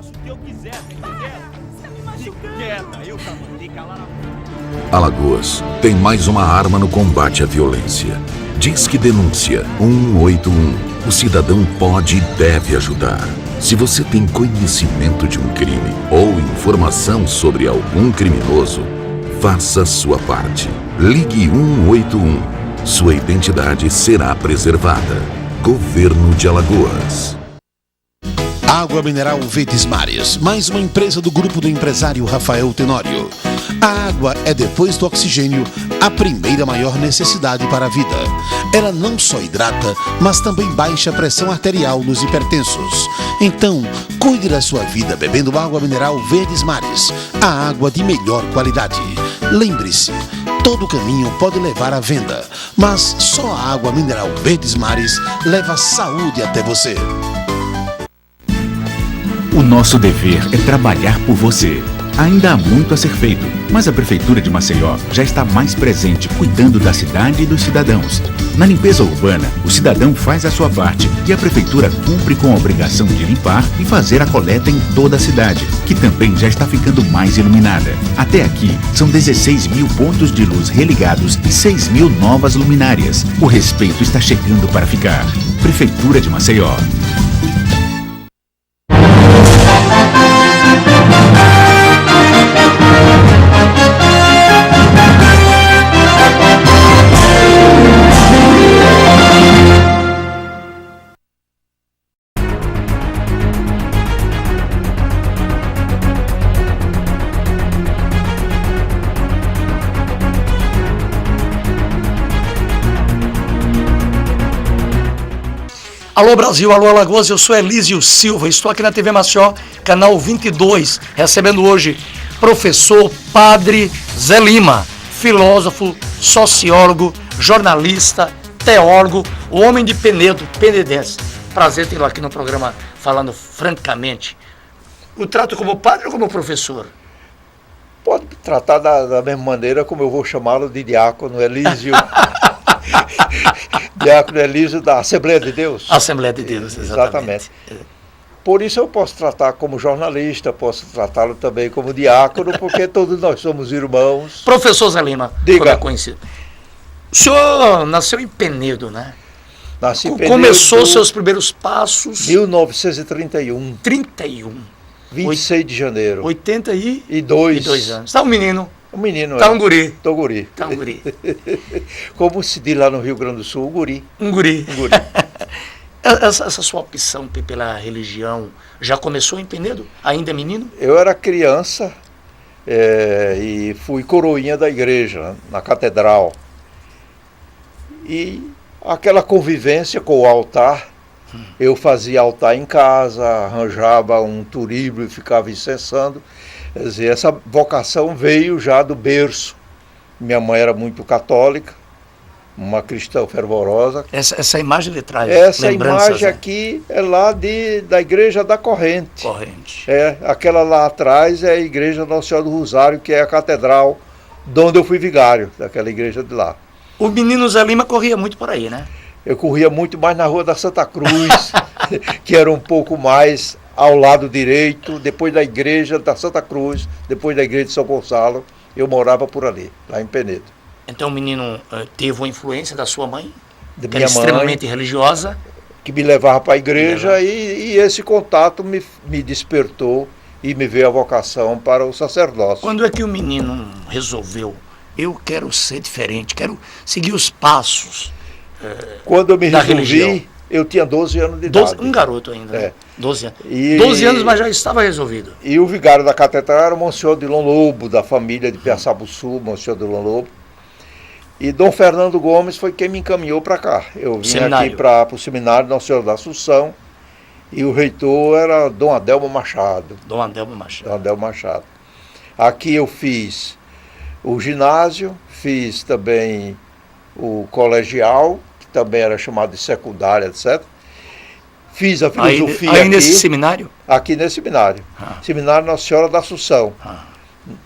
faço o que eu quiser, tá entendendo? Você tá me machucando. Quieta, eu tava fica lá na... Alagoas tem mais uma arma no combate à violência. Disque Denúncia 181. O cidadão pode e deve ajudar. Se você tem conhecimento de um crime ou informação sobre algum criminoso, faça sua parte. Ligue 181. Sua identidade será preservada. Governo de Alagoas. Água Mineral Verdes Mares, mais uma empresa do grupo do empresário Rafael Tenório. A água é, depois do oxigênio, a primeira maior necessidade para a vida. Ela não só hidrata, mas também baixa a pressão arterial nos hipertensos. Então, cuide da sua vida bebendo água mineral Verdes Mares, a água de melhor qualidade. Lembre-se, todo caminho pode levar à venda, mas só a água mineral Verdes Mares leva saúde até você. O nosso dever é trabalhar por você. Ainda há muito a ser feito, mas a Prefeitura de Maceió já está mais presente, cuidando da cidade e dos cidadãos. Na limpeza urbana, o cidadão faz a sua parte e a Prefeitura cumpre com a obrigação de limpar e fazer a coleta em toda a cidade, que também já está ficando mais iluminada. Até aqui, são 16 mil pontos de luz religados e 6 mil novas luminárias. O respeito está chegando para ficar. Prefeitura de Maceió. Alô Brasil, alô Alagoas, eu sou Elísio Silva, estou aqui na TV Maceió, canal 22, recebendo hoje professor Padre Zé Lima, filósofo, sociólogo, jornalista, teólogo, o homem de Penedo, penedense. Prazer tê-lo aqui no programa, falando francamente. O trato como padre ou como professor? Pode tratar da mesma maneira como eu vou chamá-lo de diácono Elísio. Diácono Elísio da Assembleia de Deus. Assembleia de Deus, exatamente. Por isso eu posso tratar como jornalista, posso tratá-lo também como diácono, porque todos nós somos irmãos. Professor Zé Lima, diga. Conhecido. O senhor nasceu em Penedo, né? Nasci em Penedo. Começou seus primeiros passos... 1931. 31. 26 de janeiro. 82 anos. Está um menino. Um menino, tá um guri. Tô guri. Tá um guri. Como se diz lá no Rio Grande do Sul, guri. Um guri. Um guri. Essa sua opção pela religião já começou em Penedo? Ainda é menino? Eu era criança e fui coroinha da igreja, na catedral. E aquela convivência com o altar, eu fazia altar em casa, arranjava um turíbulo e ficava incensando. Quer dizer, essa vocação veio já do berço. Minha mãe era muito católica, uma cristã fervorosa. Essa imagem de trás. Essa imagem, né? Aqui é lá da Igreja da Corrente. Aquela lá atrás é a Igreja Nossa Senhora do Rosário, que é a catedral de onde eu fui vigário, daquela igreja de lá. O menino Zé Lima corria muito por aí, né? Eu corria muito mais na Rua da Santa Cruz, que era um pouco mais ao lado direito, depois da igreja da Santa Cruz, depois da igreja de São Gonçalo, eu morava por ali, lá em Penedo. Então o menino teve uma influência da sua mãe, de que era extremamente religiosa, que me levava para a igreja e esse contato me despertou e me veio a vocação para o sacerdócio. Quando é que o menino resolveu, eu quero ser diferente, quero seguir os passos Quando eu me resolvi, religião? Eu tinha 12 anos de idade. Um garoto ainda, né? 12 anos. 12 anos, mas já estava resolvido. E o vigário da catedral era o Monsenhor Dilon Lobo, da família de Piaçabuçu, Monsenhor Dilon Lobo. E Dom Fernando Gomes foi quem me encaminhou para cá. Eu vim aqui para o seminário Nossa Senhora da Assunção, e o reitor era Dom Adelmo Machado. Dom Adelmo Machado. Dom Adelmo Machado. Aqui eu fiz o ginásio, fiz também o colegial, que também era chamado de secundária, etc. Fiz a filosofia aí nesse seminário? Aqui nesse seminário. Seminário Nossa Senhora da Assunção.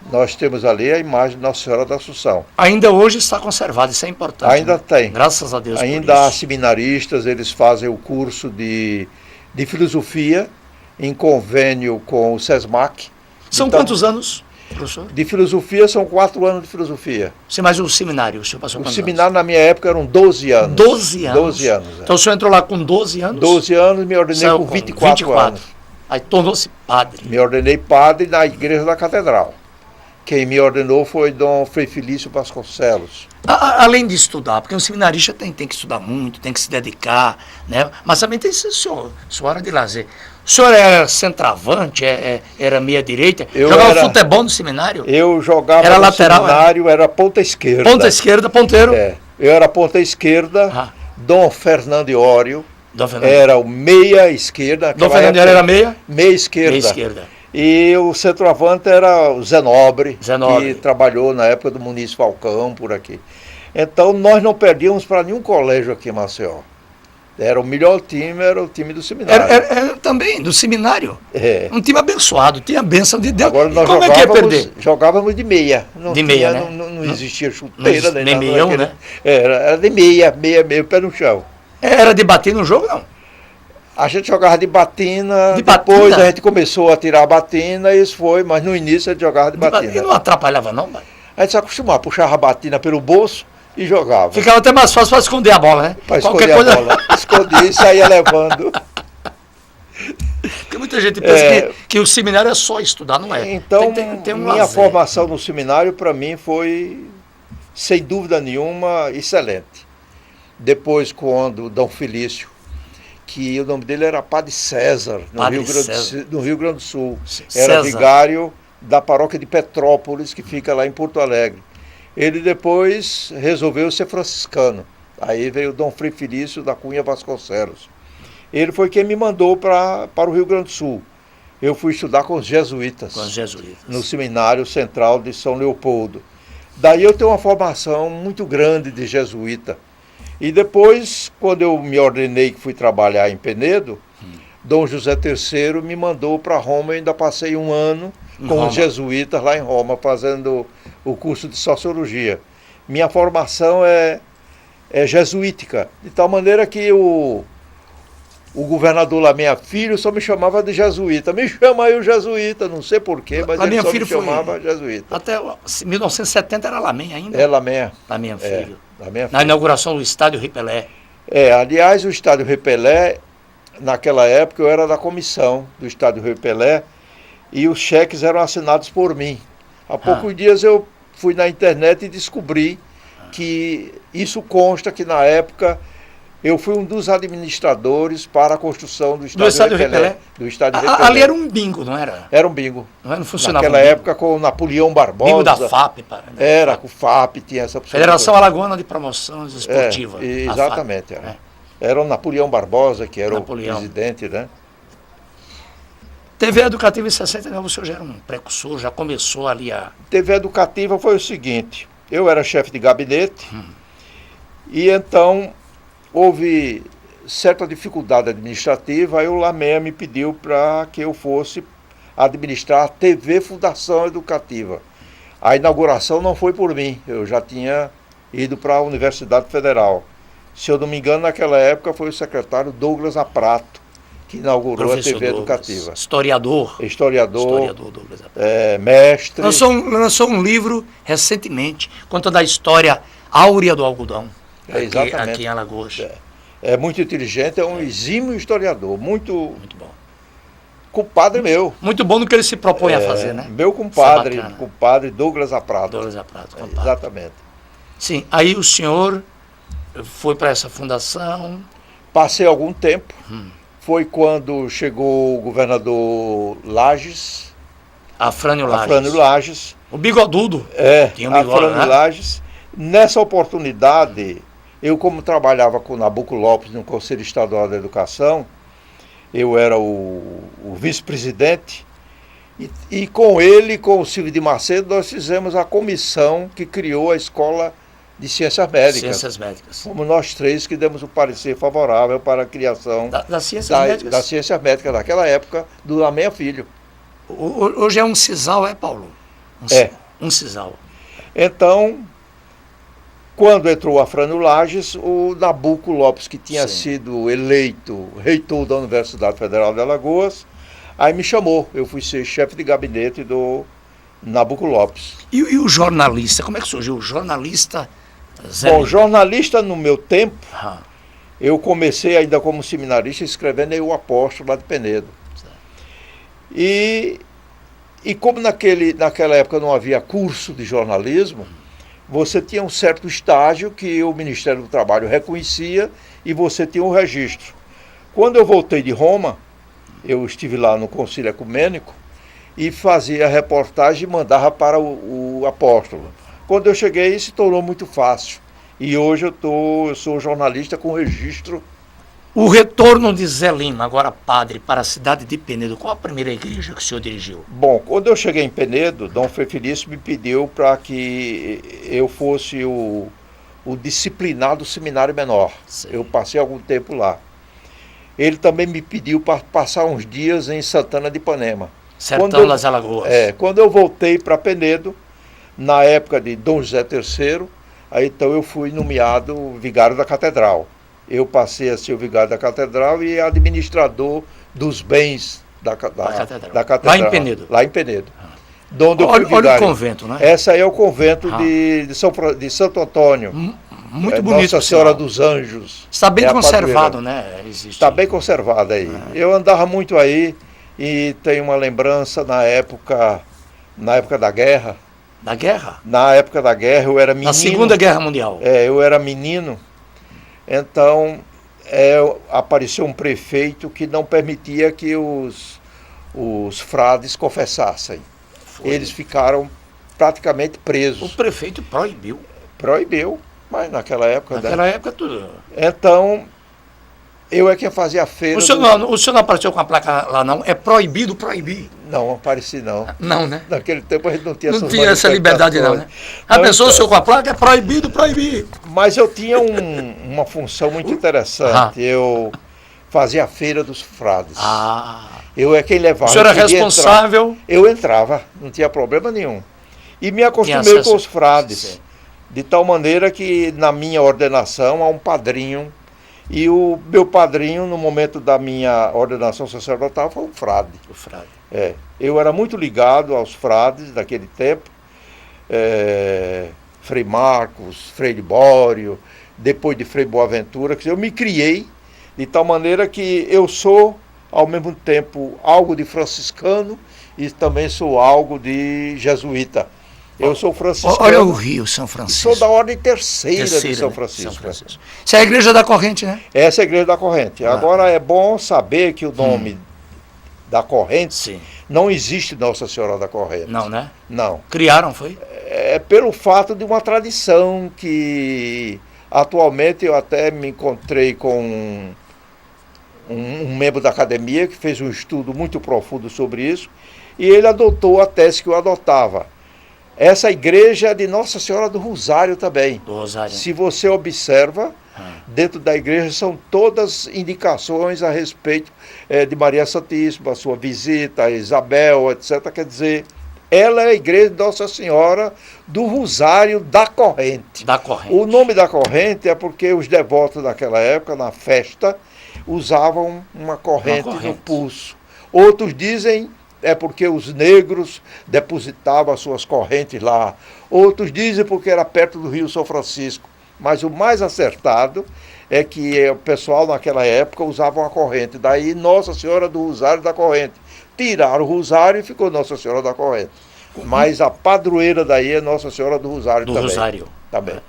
Nós temos ali a imagem de Nossa Senhora da Assunção. Ainda hoje está conservado, isso é importante. Ainda tem. Graças a Deus. Ainda há seminaristas, eles fazem o curso de filosofia em convênio com o SESMAC. São Então, quantos anos, professor? De filosofia são 4 anos de filosofia. Você mais o seminário, o senhor passou O quantos seminário na minha época eram 12 anos? anos. 12 anos? 12 anos. Então o senhor entrou lá com 12 anos? 12 anos, me ordenei Saiu com 24 anos. Aí tornou-se padre. Me ordenei padre na igreja da catedral. Quem me ordenou foi Dom Frei Felício Vasconcelos. Além de estudar, porque um seminarista tem que estudar muito, tem que se dedicar, né? Mas também tem sua hora de lazer. O senhor era centroavante, era meia-direita? Jogava futebol no seminário? Eu jogava era no lateral, seminário, era ponta esquerda. Ponta esquerda, ponteiro? É, eu era ponta esquerda, Dom Fernando Iório Fernando. Era o meia esquerda. Dom Fernando Iório era meia? Meia esquerda. Meia esquerda. E o centroavante era o Zé Nobre, que trabalhou na época do Muniz Falcão, por aqui. Então nós não perdíamos para nenhum colégio aqui em Maceió. Era o melhor time, era o time do seminário. Era também, do seminário. É. Um time abençoado, tinha a bênção de Deus. Agora nós como é que ia perder? Jogávamos de meia. De meia, né? Não existia chuteira. Nem meião, né? Era de meia, pé no chão. Era de bater no jogo, não? A gente jogava de batina, depois a gente começou a tirar a batina, e isso foi, mas no início a gente jogava de batina. E não atrapalhava não, pai? A gente se acostumava, puxava a batina pelo bolso e jogava. Ficava até mais fácil para esconder a bola, né? Para esconder a bola. Escondia e saía levando. Porque muita gente pensa que o seminário é só estudar, não é? Então, tem um minha lazer. formação no seminário, para mim, foi, sem dúvida nenhuma, excelente. Depois, quando Dom Felício, que o nome dele era Padre César, no Rio Grande do Sul. Era vigário da paróquia de Petrópolis, que fica lá em Porto Alegre. Ele depois resolveu ser franciscano. Aí veio Dom Frei Felício da Cunha Vasconcelos. Ele foi quem me mandou para o Rio Grande do Sul. Eu fui estudar com os jesuítas. No Seminário Central de São Leopoldo. Daí eu tenho uma formação muito grande de jesuíta. E depois, quando eu me ordenei que fui trabalhar em Penedo, Dom José III me mandou para Roma. Eu ainda passei um ano com os jesuítas lá em Roma, fazendo o curso de Sociologia. Minha formação é jesuítica, de tal maneira que o governador lá, minha filha, só me chamava de jesuíta. Me chama aí o jesuíta, não sei porquê, mas ele só me chamava jesuíta. Até 1970 era Lamém ainda? É Lamém. Lamém filho. Na inauguração do Estádio Ripelé. Aliás, o Estádio Ripelé, naquela época eu era da comissão do Estádio Ripelé e os cheques eram assinados por mim. Há poucos dias eu fui na internet e descobri que isso consta que na época eu fui um dos administradores para a construção do Estádio Ripelé. Do Estádio Ripelé. Ali era um bingo, não era? Era um bingo. Não funcionava. Naquela época com o Napoleão Barbosa. Bingo da FAP. Era, com o FAP, tinha essa Federação Alagoana de Promoções Esportivas. Exatamente. Era o Napoleão Barbosa, que era o presidente, né? TV Educativa em 69, o senhor já era um precursor, já começou ali a... TV Educativa foi o seguinte, eu era chefe de gabinete, e então houve certa dificuldade administrativa, aí o Lamé me pediu para que eu fosse administrar a TV Fundação Educativa. A inauguração não foi por mim, eu já tinha ido para a Universidade Federal. Se eu não me engano, naquela época foi o secretário Douglas Aprato, que inaugurou a TV Educativa. Historiador Douglas Aprato. Mestre. Lançou um livro recentemente, contando a história áurea do algodão, aqui em Alagoas. É muito inteligente, é um exímio historiador, muito bom. Compadre meu. Muito bom no que ele se propõe a fazer, né? Meu compadre Douglas Aprato. Douglas Aprato, compadre. Exatamente. Sim, aí o senhor foi para essa fundação. Passei algum tempo. Foi quando chegou o governador Lages. Afrânio Lages. O bigodudo. Tinha um bigode, Afrânio Lages. Nessa oportunidade, eu como trabalhava com o Nabuco Lopes no Conselho Estadual da Educação, eu era o vice-presidente, e com ele, com o Silvio de Macedo, nós fizemos a comissão que criou a Escola de Ciências Médicas. Fomos nós três que demos o parecer favorável para a criação das Ciências Médicas. Das Ciências Médicas daquela época, do Lamé Filho. Hoje é um CISAL, Paulo? Um CISAL. Então, quando entrou o Afrânio Lages, o Nabuco Lopes, que tinha sido eleito reitor da Universidade Federal de Alagoas, Aí me chamou, eu fui ser chefe de gabinete do Nabuco Lopes. E o jornalista, como é que surgiu o jornalista Zé Bom, Lima? jornalista no meu tempo, Ah, eu comecei ainda como seminarista escrevendo aí o Apóstolo lá de Penedo. E como naquela época não havia curso de jornalismo, você tinha um certo estágio que o Ministério do Trabalho reconhecia e você tinha um registro. Quando eu voltei de Roma, eu estive lá no Concílio Ecumênico e fazia reportagem e mandava para o Apóstolo. Quando eu cheguei, se tornou muito fácil. E hoje eu sou jornalista com registro. o retorno de Zé Lima, agora padre, para a cidade de Penedo, qual a primeira igreja que o senhor dirigiu? Bom, quando eu cheguei em Penedo, Dom Frei Felício me pediu para que eu fosse o disciplinado do seminário menor. Sim. Eu passei algum tempo lá. Ele também me pediu para passar uns dias em Santana de Ipanema. Sertão das Alagoas. Quando eu voltei para Penedo, na época de Dom José III, aí então eu fui nomeado vigário da catedral. Eu passei a ser o vigário da catedral e administrador dos bens da catedral. Lá em Penedo. Lá em Penedo. Onde eu fui Olha o vigário. convento, né? Essa aí é o convento de Santo Antônio. Muito bonito. Nossa Senhora dos Anjos. Está bem É a conservado, padroeira. né? Existe. Está bem conservado aí. Eu andava muito aí e tenho uma lembrança na época da guerra. Da guerra? Na época da guerra eu era menino. Na Segunda Guerra Mundial. Eu era menino. Então apareceu um prefeito que não permitia que os frades confessassem. Eles ficaram praticamente presos. O prefeito proibiu. Proibiu, mas naquela época... Naquela época tudo. Então, eu é quem fazia a feira... O senhor não apareceu com a placa lá não? É proibido proibir. Não apareci não. Não, né? Naquele tempo a gente não tinha Não tinha essa liberdade não, né? A pessoa, o senhor com a placa, é proibido proibir. Mas eu tinha uma função muito interessante. Eu fazia a feira dos frades. Eu é quem levava. O senhor era responsável? Eu entrava, não tinha problema nenhum. E me acostumei com os frades. Sim. De tal maneira que na minha ordenação há um padrinho. E o meu padrinho, no momento da minha ordenação sacerdotal, foi um frade. O frade. Eu era muito ligado aos frades daquele tempo. Frei Marcos, Frei Libório, depois de Frei Boaventura. Eu me criei de tal maneira que eu sou, ao mesmo tempo, algo de franciscano e também sou algo de jesuíta. Eu sou franciscano. Olha o Rio, São Francisco. Sou da ordem terceira de São Francisco. São Francisco. Isso é a igreja da corrente, né? Essa é a igreja da corrente. Agora é bom saber que o nome da corrente não existe Nossa Senhora da Corrente. Não, né? Não. Criaram, foi? É pelo fato de uma tradição que atualmente eu até me encontrei com um membro da academia que fez um estudo muito profundo sobre isso e ele adotou a tese que eu adotava. Essa igreja é de Nossa Senhora do Rosário também. Do Rosário. Se você observa, dentro da igreja são todas indicações a respeito de Maria Santíssima, a sua visita, a Isabel, etc. Quer dizer, ela é a igreja de Nossa Senhora do Rosário da Corrente. Da Corrente. O nome da corrente é porque os devotos daquela época, na festa, usavam uma corrente no pulso. Outros dizem porque os negros depositavam as suas correntes lá. Outros dizem porque era perto do Rio São Francisco. Mas o mais acertado é que o pessoal naquela época usava uma corrente. Daí Nossa Senhora do Rosário da Corrente. Tiraram o Rosário e ficou Nossa Senhora da Corrente. Mas a padroeira daí é Nossa Senhora do Rosário também. Do Rosário. Também.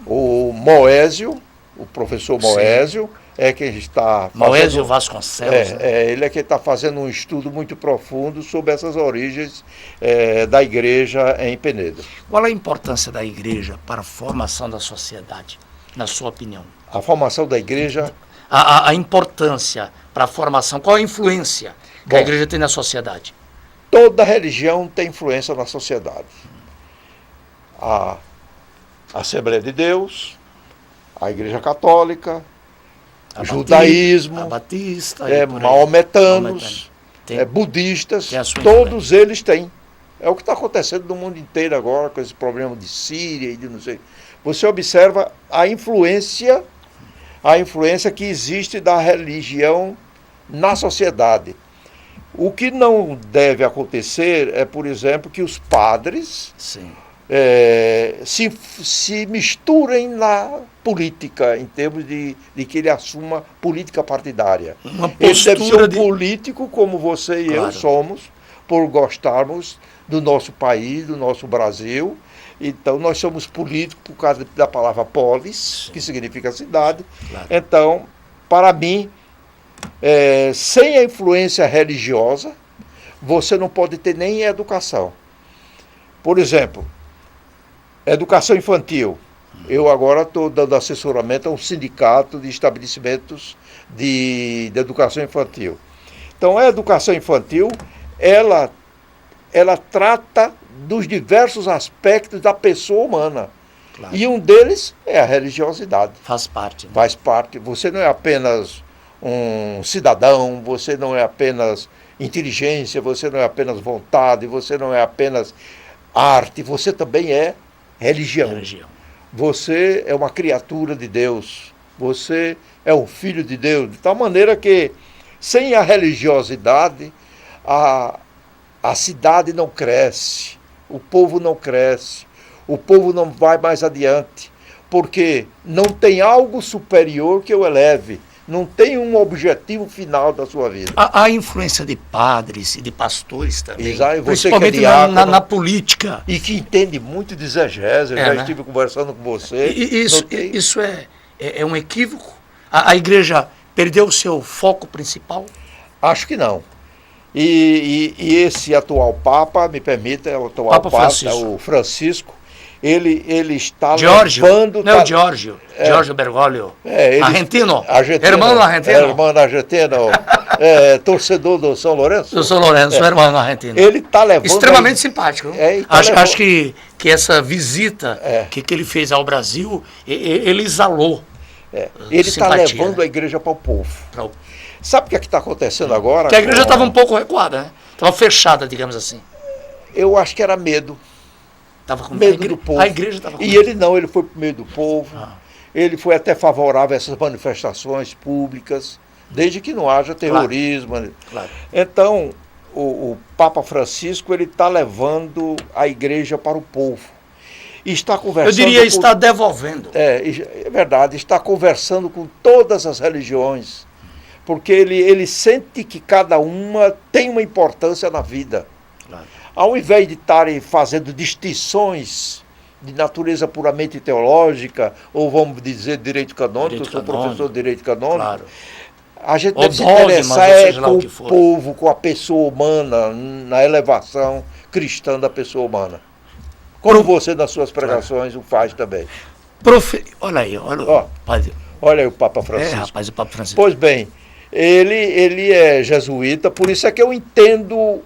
O Moésio, o professor Moésio, é quem está fazendo... Moésio Vasconcelos. Ele é quem está fazendo um estudo muito profundo sobre essas origens da igreja em Penedo. Qual a importância da igreja para a formação da sociedade, na sua opinião? A formação da igreja... A importância para a formação, qual a influência que a igreja tem na sociedade? Toda religião tem influência na sociedade. A Assembleia de Deus, a Igreja Católica, judaísmo, a Batista, maometanos, budistas, todos eles têm. É o que está acontecendo no mundo inteiro agora, com esse problema de Síria e de não sei. Você observa a influência que existe da religião na sociedade. O que não deve acontecer é, por exemplo, que os padres Sim. se misturem na política, em termos de que ele assuma política partidária. Uma Ele deve ser postura um de... político como você e eu Claro. somos, por gostarmos do nosso país, do nosso Brasil. Então, nós somos políticos por causa da palavra polis, que significa cidade. Claro. Então, para mim, sem a influência religiosa, você não pode ter nem educação. Por exemplo, educação infantil. Eu agora estou dando assessoramento a um sindicato de estabelecimentos de educação infantil. Então, a educação infantil, ela trata dos diversos aspectos da pessoa humana. Claro. E um deles é a religiosidade. Faz parte. Né? Faz parte. Você não é apenas um cidadão, você não é apenas inteligência, você não é apenas vontade, você não é apenas arte, você também é religião. Você é uma criatura de Deus, você é um filho de Deus, de tal maneira que, sem a religiosidade, a cidade não cresce, o povo não cresce, o povo não vai mais adiante, porque não tem algo superior que o eleve, não tem um objetivo final da sua vida. A influência de padres e de pastores também, Exato, você principalmente que é diácono, na política. E que entende muito de exegese, eu já né? estive conversando com você. Isso é um equívoco? A igreja perdeu o seu foco principal? Acho que não. E esse atual Papa, me permita, é o atual Papa Papa, Francisco. o Francisco, ele está Giorgio, levando... não é o Giorgio Bergoglio, argentino, hermano argentino. Hermano argentino, torcedor do São Lourenço. Do São Lourenço, hermano argentino. Ele está levando... Extremamente simpático. Tá Acho que essa visita que ele fez ao Brasil, ele exalou. Ele está simpatia, levando a igreja para o povo. Pra o- Sabe o que está acontecendo agora? Porque a igreja estava um pouco recuada, né? Estava fechada, digamos assim. Eu acho que era medo. Tava com Medo do povo. A igreja estava com E medo. ele não, ele foi por meio do povo. Ele foi até favorável a essas manifestações públicas, desde que não haja terrorismo. Claro. Então, o Papa Francisco, ele está levando a igreja para o povo. E está conversando... Eu diria, está devolvendo. É verdade, está conversando com todas as religiões, porque ele sente que cada uma tem uma importância na vida. Claro. Ao invés de estarem fazendo distinções de natureza puramente teológica, ou vamos dizer direito canônico, eu sou professor de direito canônico, Claro. a gente Ou deve se dogmas, interessar ou seja lá com o o que for. povo, com a pessoa humana, na elevação cristã da pessoa humana. Como você, nas suas pregações, o faz também. Olha aí, olha Ó, padre. Olha aí o Papa Francisco. Rapaz, o Papa Francisco. Pois bem, ele é jesuíta, por isso é que eu entendo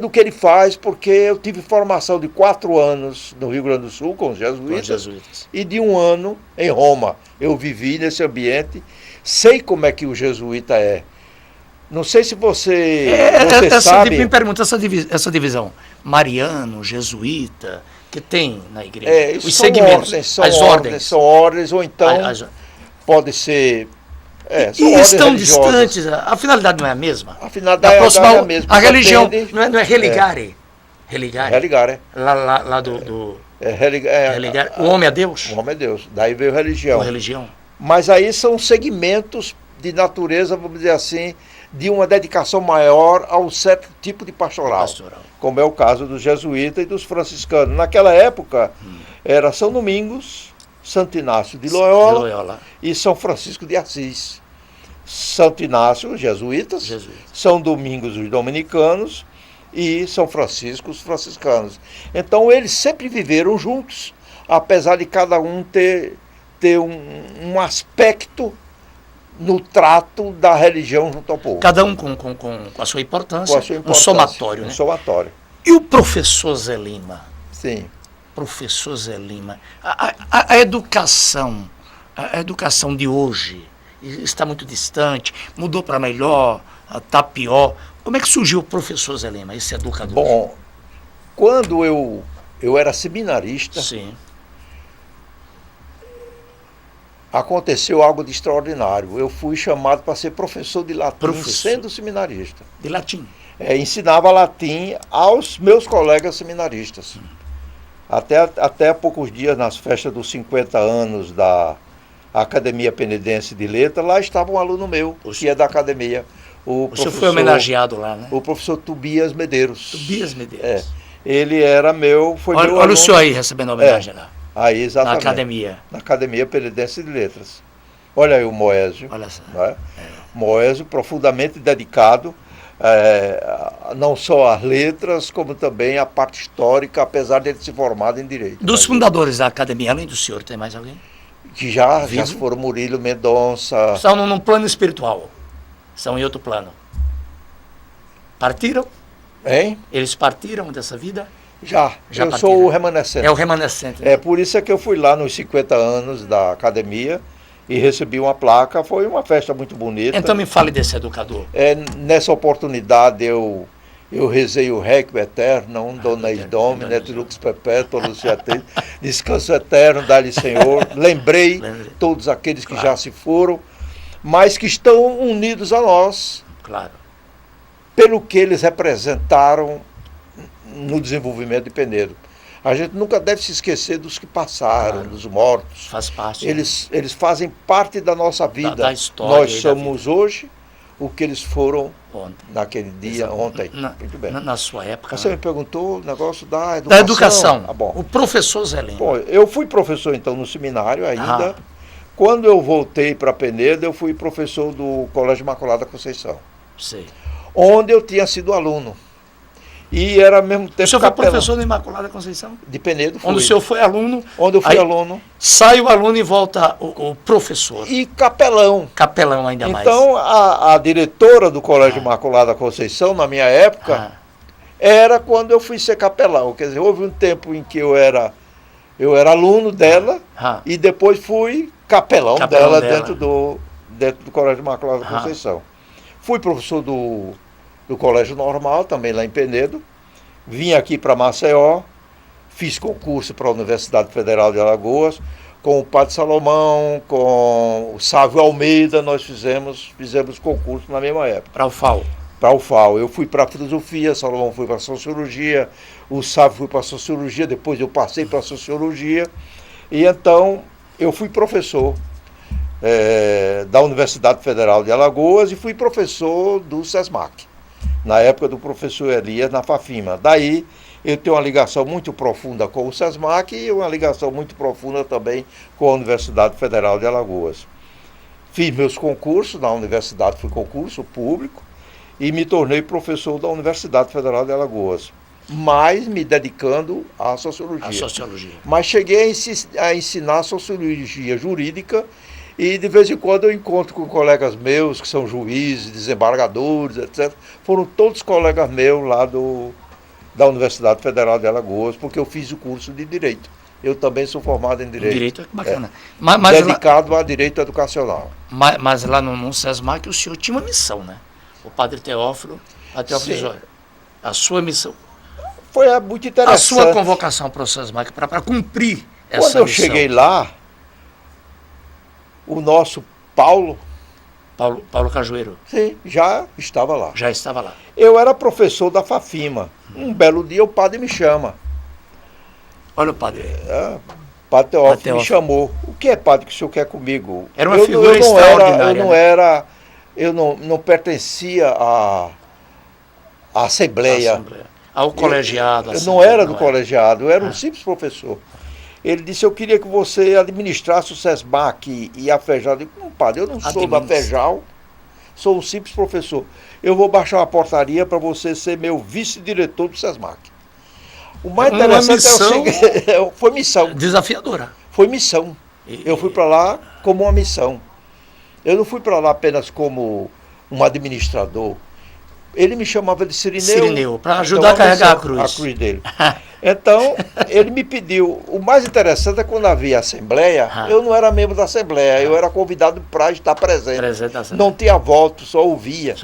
o que ele faz, porque eu tive formação de 4 anos no Rio Grande do Sul com os jesuítas e de 1 ano em Roma. Eu vivi nesse ambiente, sei como é que o jesuíta é. Não sei se você sabe... Me pergunta essa divisão. Mariano, jesuíta, que tem na igreja. Os segmentos, as ordens. São ordens, ou então pode ser... e estão distantes, a finalidade não é a mesma? A finalidade é a mesma. A religião não é religare. Religare. Lá do religar. O homem é Deus? O homem é Deus. Daí veio religião. A religião. Mas aí são segmentos de natureza, vamos dizer assim, de uma dedicação maior a um certo tipo de pastoral. Como é o caso dos jesuítas e dos franciscanos. Naquela época, era São Domingos, Santo Inácio de Loyola e São Francisco de Assis. Santo Inácio, os jesuítas, São Domingos, os dominicanos, e São Francisco, os franciscanos. Então, eles sempre viveram juntos, apesar de cada um ter um aspecto no trato da religião junto ao povo. Cada um com a sua importância, um somatório. Um somatório. E o professor Zé Lima? Sim. Professor Zé Lima, a educação de hoje está muito distante, mudou para melhor, está pior. Como é que surgiu o professor Zé Lima, esse educador? Bom, quando eu era seminarista, sim, aconteceu algo de extraordinário. Eu fui chamado para ser professor de latim, sendo seminarista. De latim? Ensinava latim aos meus colegas seminaristas. Até há poucos dias, nas festas dos 50 anos da Academia Penedense de Letras, lá estava um aluno meu, que é da academia. O senhor foi homenageado lá, né? O professor Tobias Medeiros. Tobias Medeiros. Ele era meu, foi olha, meu olha aluno. o senhor aí recebendo homenagem lá. Aí, exatamente. Na academia. Na Academia Penedense de Letras. Olha aí o Moésio. Olha só. Né? Moésio, profundamente dedicado, não só às letras, como também à parte histórica, apesar de ele se formado em Direito. Dos fundadores da academia, além do senhor, tem mais alguém? Que já foram Murilo Mendonça. Estão num plano espiritual. Estão em outro plano. Partiram? Hein? Eles partiram dessa vida? Já eu partiram. sou o remanescente. É o remanescente. Né? Por isso é que eu fui lá nos 50 anos da academia e recebi uma placa. Foi uma festa muito bonita. Então me fale desse educador. Nessa oportunidade eu rezei o Requiem Eterno, Dona Domine, et Lux Perpetua, Luciate, descanso eterno, dá-lhe Senhor. Lembrei todos aqueles que já se foram, mas que estão unidos a nós. Claro. Pelo que eles representaram no desenvolvimento de Penedo. A gente nunca deve se esquecer dos que passaram, dos mortos. Faz parte. Eles fazem parte da nossa vida. Da história. Nós somos hoje o que eles foram ontem. Naquele dia, ontem. Muito bem. Na sua época. Você me perguntou o negócio da educação. Da educação. Bom. O professor Zé Lima. Bom, eu fui professor então no seminário ainda. Quando eu voltei para Penedo, eu fui professor do Colégio Imaculada Conceição. Sei. Onde eu tinha sido aluno. E era ao mesmo tempo. O senhor foi professor da Imaculada Conceição? De Penedo, fui. Onde o senhor foi aluno? Onde eu fui aluno. Sai o aluno e volta o professor. E capelão. Capelão ainda mais. Então, a diretora do Colégio Imaculada Conceição, na minha época, era quando eu fui ser capelão. Quer dizer, houve um tempo em que eu era aluno dela e depois fui capelão dela. Dentro do Colégio Imaculada Conceição. Fui professor do Colégio Normal, também lá em Penedo. Vim aqui para Maceió, fiz concurso para a Universidade Federal de Alagoas, com o Padre Salomão, com o Sávio Almeida, nós fizemos concurso na mesma época. Para o FAO? Para o FAO. Eu fui para a filosofia, Salomão foi para a sociologia, o Sávio foi para a sociologia, depois eu passei para a sociologia, e então eu fui professor da Universidade Federal de Alagoas e fui professor do SESMAC, na época do professor Elias, na Fafima. Daí eu tenho uma ligação muito profunda com o SESMAC e uma ligação muito profunda também com a Universidade Federal de Alagoas. Fiz meus concursos na universidade, fui concurso público e me tornei professor da Universidade Federal de Alagoas, mas me dedicando à sociologia. A sociologia. Mas cheguei a ensinar sociologia jurídica. E de vez em quando eu encontro com colegas meus, que são juízes, desembargadores, etc. Foram todos colegas meus lá da Universidade Federal de Alagoas, porque eu fiz o curso de Direito. Eu também sou formado em Direito. Direito é bacana. Dedicado a Direito Educacional. Mas lá no SESMAC o senhor tinha uma missão, né? O padre Teófilo, a sua missão. Foi muito interessante. A sua convocação para o SESMAC, para cumprir essa missão. Quando eu cheguei lá, o nosso Paulo Cajueiro. Sim, já estava lá. Já estava lá. Eu era professor da Fafima. Um belo dia o padre me chama. Olha o padre. Padre Teófilo me chamou. O que é, padre, que o senhor quer comigo? Era uma figura extraordinária. Eu não pertencia à Assembleia. Ao colegiado. Eu não era do colegiado, eu era um simples professor. Ele disse, eu queria que você administrasse o SESMAC e a FEJAL. Eu digo, padre, eu não sou da FEJAL, sou um simples professor. Eu vou baixar uma portaria para você ser meu vice-diretor do SESMAC. O mais interessante foi missão. Desafiadora. Foi missão. Eu fui para lá como uma missão. Eu não fui para lá apenas como um administrador. Ele me chamava de Cirineu. Para ajudar a carregar a cruz. A cruz dele. Então, ele me pediu. O mais interessante é quando havia Assembleia, eu não era membro da Assembleia, eu era convidado para estar presente. Não tinha voto, só ouvia.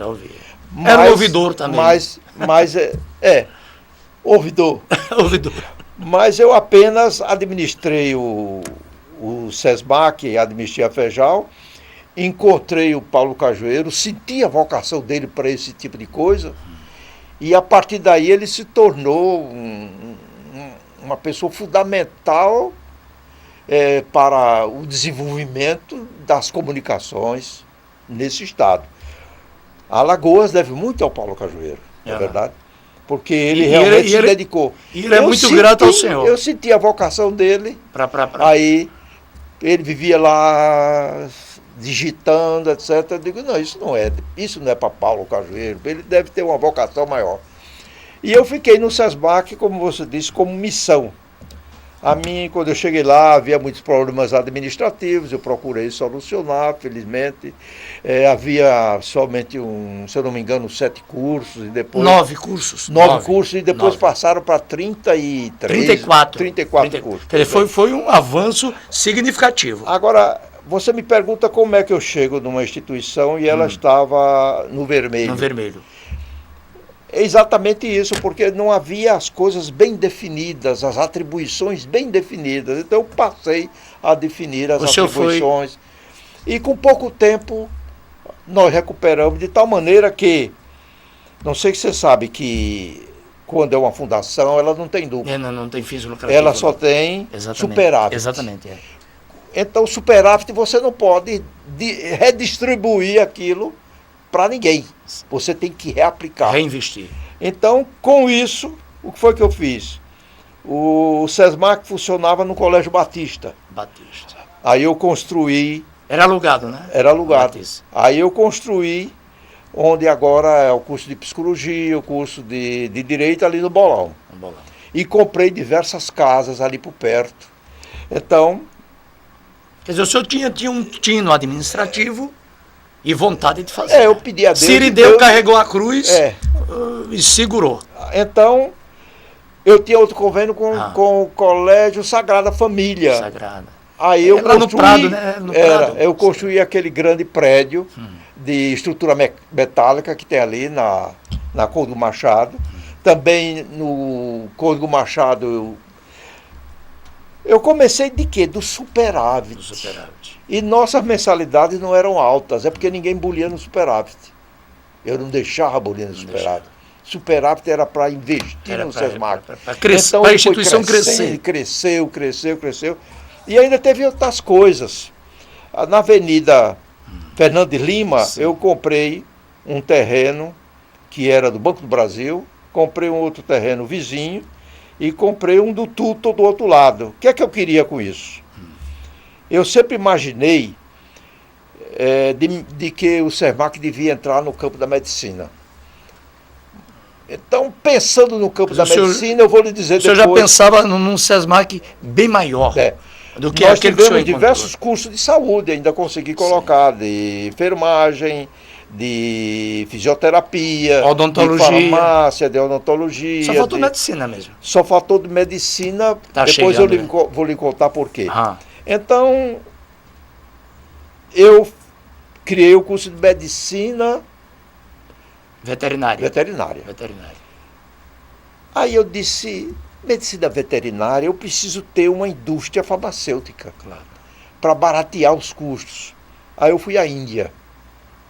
Era um ouvidor também. Ouvidor. Ouvidor. Mas eu apenas administrei o o SESMAC, administrei a Fejal, encontrei o Paulo Cajueiro, senti a vocação dele para esse tipo de coisa, e a partir daí ele se tornou uma pessoa fundamental para o desenvolvimento das comunicações nesse estado. Alagoas deve muito ao Paulo Cajueiro, não é verdade? Porque ele realmente se dedicou. E ele é muito grato ao senhor. Eu senti a vocação dele. Aí ele vivia lá digitando, etc. Eu digo, não, isso não é para Paulo Cajueiro, ele deve ter uma vocação maior. E eu fiquei no SESMAC, como você disse, como missão. A mim, quando eu cheguei lá, havia muitos problemas administrativos, eu procurei solucionar, felizmente. Havia somente se eu não me engano, 7 cursos e depois... 9 cursos. 9 cursos e depois passaram para 34 cursos. Quer dizer, foi um avanço significativo. Agora, você me pergunta como é que eu chego numa instituição e ela estava no vermelho. No vermelho. É exatamente isso, porque não havia as coisas bem definidas, as atribuições bem definidas. Então eu passei a definir as atribuições. E com pouco tempo nós recuperamos de tal maneira que, não sei se você sabe que quando é uma fundação, ela não tem lucro. Não tem fins lucrativos. Ela só tem superávit. Exatamente. Então superávit você não pode redistribuir aquilo para ninguém. Você tem que reaplicar. Reinvestir. Então, com isso, o que foi que eu fiz? O SESMAC funcionava no Colégio Batista. Aí eu construí... Era alugado, né? Era alugado. Aí eu construí, onde agora é o curso de psicologia, o curso de direito ali no Bolão. E comprei diversas casas ali por perto. Então... Quer dizer, o senhor tinha um tino administrativo e vontade de fazer. Eu pedi a Deus. Sirideu carregou a cruz e segurou. Então, eu tinha outro convênio com o Colégio Sagrada Família. Sagrada. Aí eu construí, no Prado, né? No Prado. Eu construí aquele grande prédio de estrutura metálica que tem ali na Código Machado. Também no Código Machado eu comecei de quê? Do superávit. E nossas mensalidades não eram altas, é porque ninguém bulia no superávit. Eu não deixava bulir no superávit. Superávit era para investir no SESMAC. Então a instituição crescer. Cresceu. E ainda teve outras coisas. Na Avenida Fernando de Lima, eu comprei um terreno que era do Banco do Brasil, comprei um outro terreno vizinho, e comprei um do Tuto do outro lado. O que é que eu queria com isso? Eu sempre imaginei de que o SESMAC devia entrar no campo da medicina. Então, pensando no campo da medicina, eu vou lhe dizer depois... O senhor já pensava num SESMAC bem maior do que nós aquele que o senhor tivemos diversos cursos de saúde, ainda consegui colocar, de enfermagem, de fisioterapia, odontologia, de farmácia, de odontologia. Só faltou medicina mesmo. Só faltou de medicina, depois eu vou lhe contar por quê. Então, eu criei o curso de medicina veterinária. Aí eu disse, medicina veterinária, eu preciso ter uma indústria farmacêutica para baratear os custos. Aí eu fui à Índia.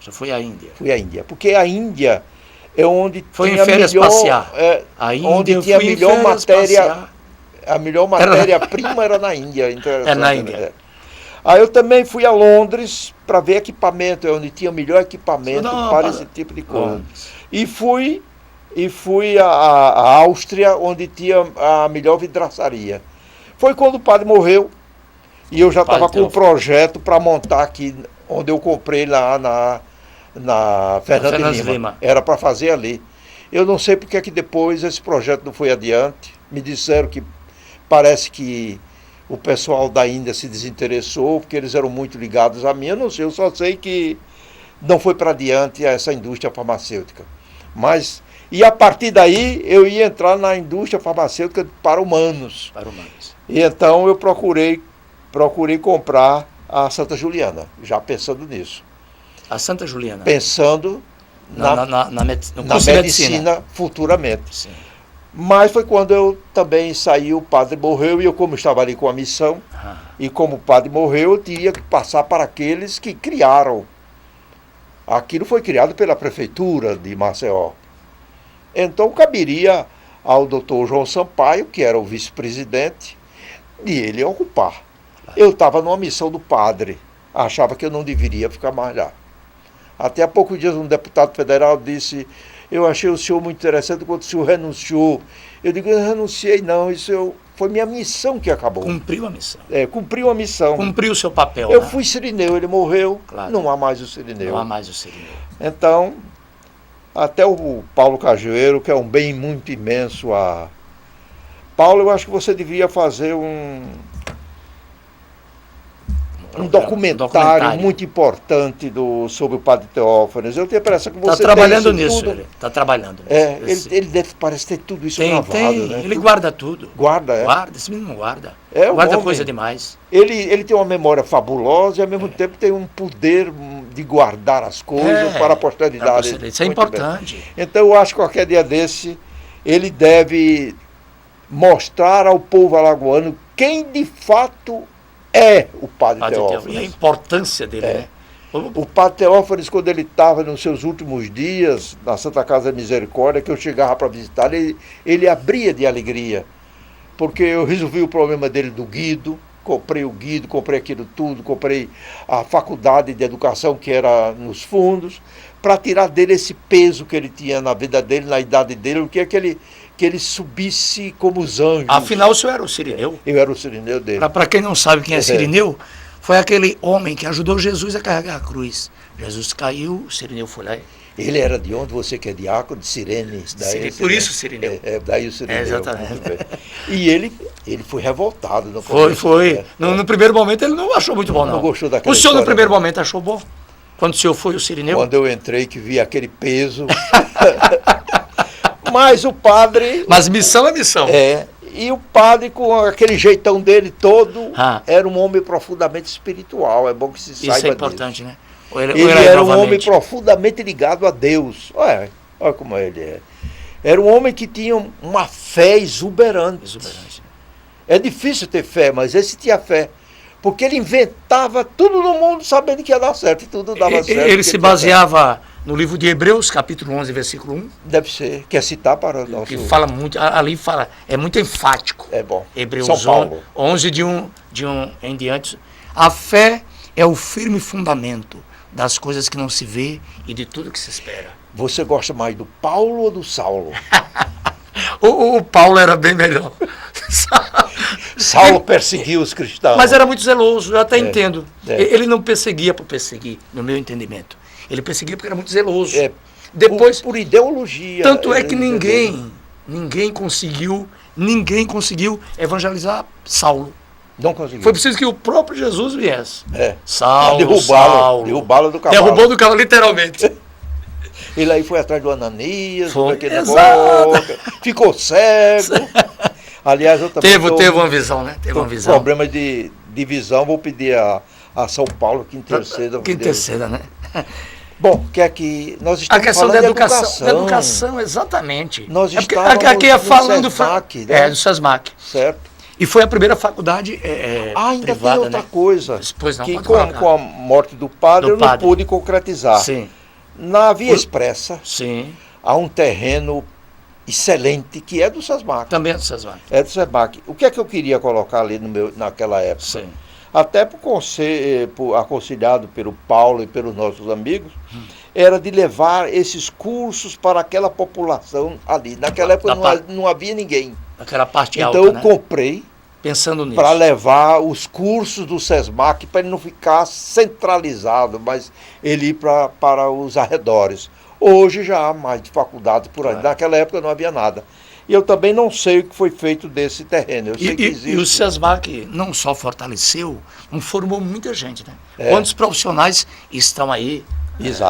Você foi à Índia? Fui à Índia, porque a Índia é onde foi tinha em férias melhor, passear. A Índia, onde tinha a melhor matéria, a melhor matéria-prima era na Índia. Na Índia. Aí eu também fui a Londres para ver equipamento, onde tinha o melhor equipamento para esse tipo de coisa. E fui à Áustria, onde tinha a melhor vidraçaria. Foi quando o padre morreu e eu já estava com um projeto para montar aqui, onde eu comprei lá na Fernando de Lima. Era para fazer ali. Eu não sei porque que depois esse projeto não foi adiante. Me disseram que parece que o pessoal da Índia se desinteressou, porque eles eram muito ligados a mim. Eu não sei, eu só sei que não foi para adiante essa indústria farmacêutica. E a partir daí eu ia entrar na indústria farmacêutica para humanos. E então eu procurei comprar a Santa Juliana, já pensando nisso. A Santa Juliana? Pensando na medicina futuramente. Sim. Mas foi quando eu também saí, o padre morreu, e eu, como estava ali com a missão, e como o padre morreu, eu tinha que passar para aqueles que criaram. Aquilo foi criado pela prefeitura de Maceió. Então caberia ao doutor João Sampaio, que era o vice-presidente, de ele ocupar. Eu estava numa missão do padre, achava que eu não deveria ficar mais lá. Até há poucos dias um deputado federal disse: eu achei o senhor muito interessante quando o senhor renunciou. Eu digo: eu não renunciei não, foi minha missão que acabou. Cumpriu a missão. Cumpriu a missão. Cumpriu o seu papel. Eu né? fui Cirineu, ele morreu, Claro. Não há mais o Cirineu. Não há mais o Cirineu. Então, até o Paulo Cajueiro, que é um bem muito imenso a... Paulo, eu acho que você devia fazer um documentário muito importante sobre o padre Teófanes. Eu tenho a impressão que você está trabalhando tem isso nisso, tudo. ele está trabalhando nisso. Ele parece ter tudo isso tem, gravado, né? Ele guarda tudo. Guarda, Guarda, esse menino guarda. Um guarda homem. coisa demais. Ele tem uma memória fabulosa e ao mesmo tempo tem um poder de guardar as coisas para a posteridade. Isso é importante. Bem. Então eu acho que qualquer dia desse ele deve mostrar ao povo alagoano quem de fato é o padre Teófanes. E a importância dele, né? O padre Teófanes, quando ele estava nos seus últimos dias na Santa Casa da Misericórdia, que eu chegava para visitar, ele abria de alegria, porque eu resolvi o problema dele do Guido, comprei o Guido, comprei aquilo tudo, comprei a faculdade de educação que era nos fundos, para tirar dele esse peso que ele tinha na vida dele, na idade dele, o que é que ele subisse como os anjos. Afinal, o senhor era o Cirineu? Eu era o Cirineu dele. Para quem não sabe quem é Cirineu, foi aquele homem que ajudou Jesus a carregar a cruz. Jesus caiu, o Cirineu foi lá. Ele era de onde? Você que é diácono? De Cirene. Daí, por isso o Cirineu. Daí o Cirineu. Exatamente. E ele foi revoltado. No Foi. No primeiro momento ele não achou muito bom, não. Não gostou daquela O senhor história, no primeiro momento achou bom? Quando o senhor foi o Cirineu? Quando eu entrei, que vi aquele peso. Mas o padre... Mas missão é missão. E o padre, com aquele jeitão dele todo, era um homem profundamente espiritual. É bom que se saiba disso. Isso é importante, disso. Né? Ele era um homem profundamente ligado a Deus. Olha como ele é. Era um homem que tinha uma fé exuberante. É difícil ter fé, mas esse tinha fé. Porque ele inventava tudo no mundo sabendo que ia dar certo, e tudo dava certo. Ele se baseava no livro de Hebreus, capítulo 11, versículo 1. Deve ser, quer citar para o nosso... Que fala muito, ali fala, é muito enfático. É bom. Hebreus São Paulo. 11, de um em diante. A fé é o firme fundamento das coisas que não se vê e de tudo que se espera. Você gosta mais do Paulo ou do Saulo? O Paulo era bem melhor. Saulo perseguiu os cristãos. Mas era muito zeloso, eu até entendo. Ele não perseguia por perseguir, no meu entendimento. Ele perseguia porque era muito zeloso. Depois, por ideologia. Tanto é que ninguém conseguiu evangelizar Saulo. Não conseguiu. Foi preciso que o próprio Jesus viesse. Saulo. Derrubá-lo do cavalo. Derrubou do cavalo, literalmente. Ele aí foi atrás do Ananias, aquele negócio, ficou cego. Aliás, eu também teve uma visão, né? Teve uma visão. Problema de visão, vou pedir a São Paulo que interceda. Que interceda, né? Bom, que é que nós estamos a questão falando da educação. Da educação, exatamente. Nós estávamos aqui é falando do SESMAC, né? Do SESMAC. Certo. E foi a primeira faculdade ainda privada, tem outra coisa, pois não, que com a morte do padre eu não pude concretizar. Sim. Na Via Expressa, sim, há um terreno excelente que é do SESMAC. Também é do SESMAC. É do SESMAC. O que é que eu queria colocar ali naquela época? Sim. Até aconselhado pelo Paulo e pelos nossos amigos, era de levar esses cursos para aquela população ali. Naquela época não havia ninguém. Aquela parte alta, então eu comprei pensando nisso, para levar os cursos do SESMAC para ele não ficar centralizado, mas ele ir para os arredores. Hoje já há mais de faculdade por aí. Naquela época não havia nada. E eu também não sei o que foi feito desse terreno. Eu sei que existe. E o SESMAC não só fortaleceu, como formou muita gente, né? Quantos profissionais estão aí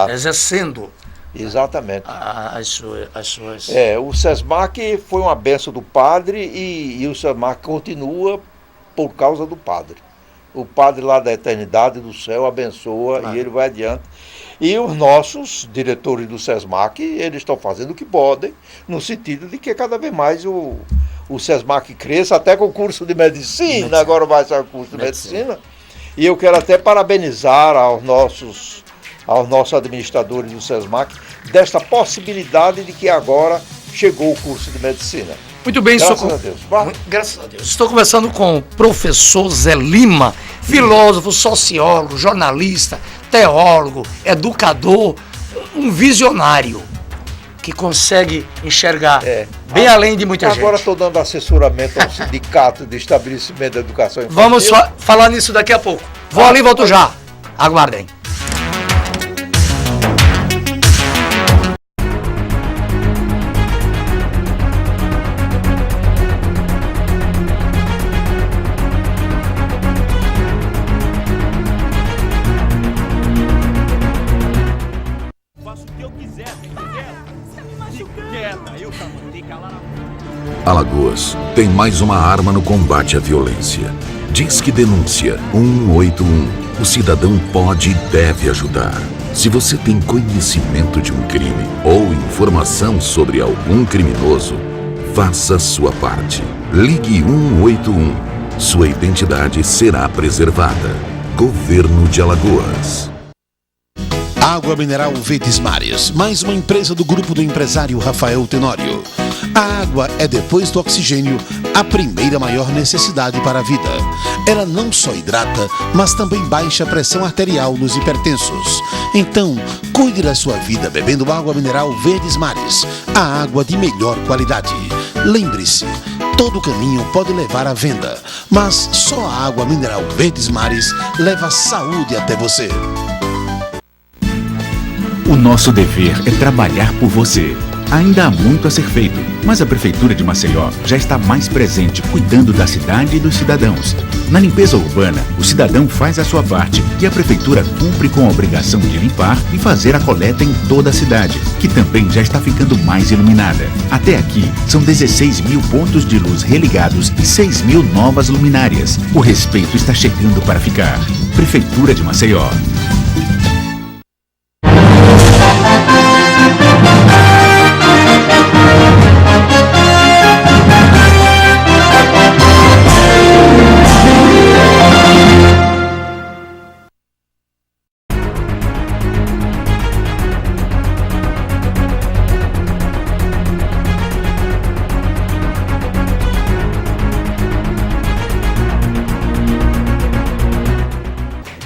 exercendo exatamente as suas... o SESMAC foi uma bênção do padre e o SESMAC continua por causa do padre. O padre lá da eternidade, do céu, abençoa e ele vai adiante. E os nossos diretores do SESMAC, eles estão fazendo o que podem, no sentido de que cada vez mais o SESMAC cresça, até com o curso de medicina, agora vai ser o curso de medicina. E eu quero até parabenizar aos nossos administradores do SESMAC desta possibilidade de que agora chegou o curso de medicina. Muito bem, graças a Deus. Graças a Deus. Estou conversando com o professor Zé Lima, filósofo, sociólogo, jornalista, teólogo, educador, um visionário que consegue enxergar bem além de muita gente. Agora estou dando assessoramento ao sindicato de estabelecimento da educação infantil. Vamos falar nisso daqui a pouco. Vou ali e volto já. Aguardem. Alagoas tem mais uma arma no combate à violência. Disque Denúncia 181. O cidadão pode e deve ajudar. Se você tem conhecimento de um crime ou informação sobre algum criminoso, faça sua parte. Ligue 181. Sua identidade será preservada. Governo de Alagoas. Água Mineral Verdes Mares, mais uma empresa do grupo do empresário Rafael Tenório. A água é, depois do oxigênio, a primeira maior necessidade para a vida. Ela não só hidrata, mas também baixa a pressão arterial nos hipertensos. Então, cuide da sua vida bebendo água mineral Verdes Mares, a água de melhor qualidade. Lembre-se, todo caminho pode levar à venda, mas só a água mineral Verdes Mares leva saúde até você. O nosso dever é trabalhar por você. Ainda há muito a ser feito, mas a Prefeitura de Maceió já está mais presente cuidando da cidade e dos cidadãos. Na limpeza urbana, o cidadão faz a sua parte e a Prefeitura cumpre com a obrigação de limpar e fazer a coleta em toda a cidade, que também já está ficando mais iluminada. Até aqui, são 16 mil pontos de luz religados e 6 mil novas luminárias. O respeito está chegando para ficar. Prefeitura de Maceió.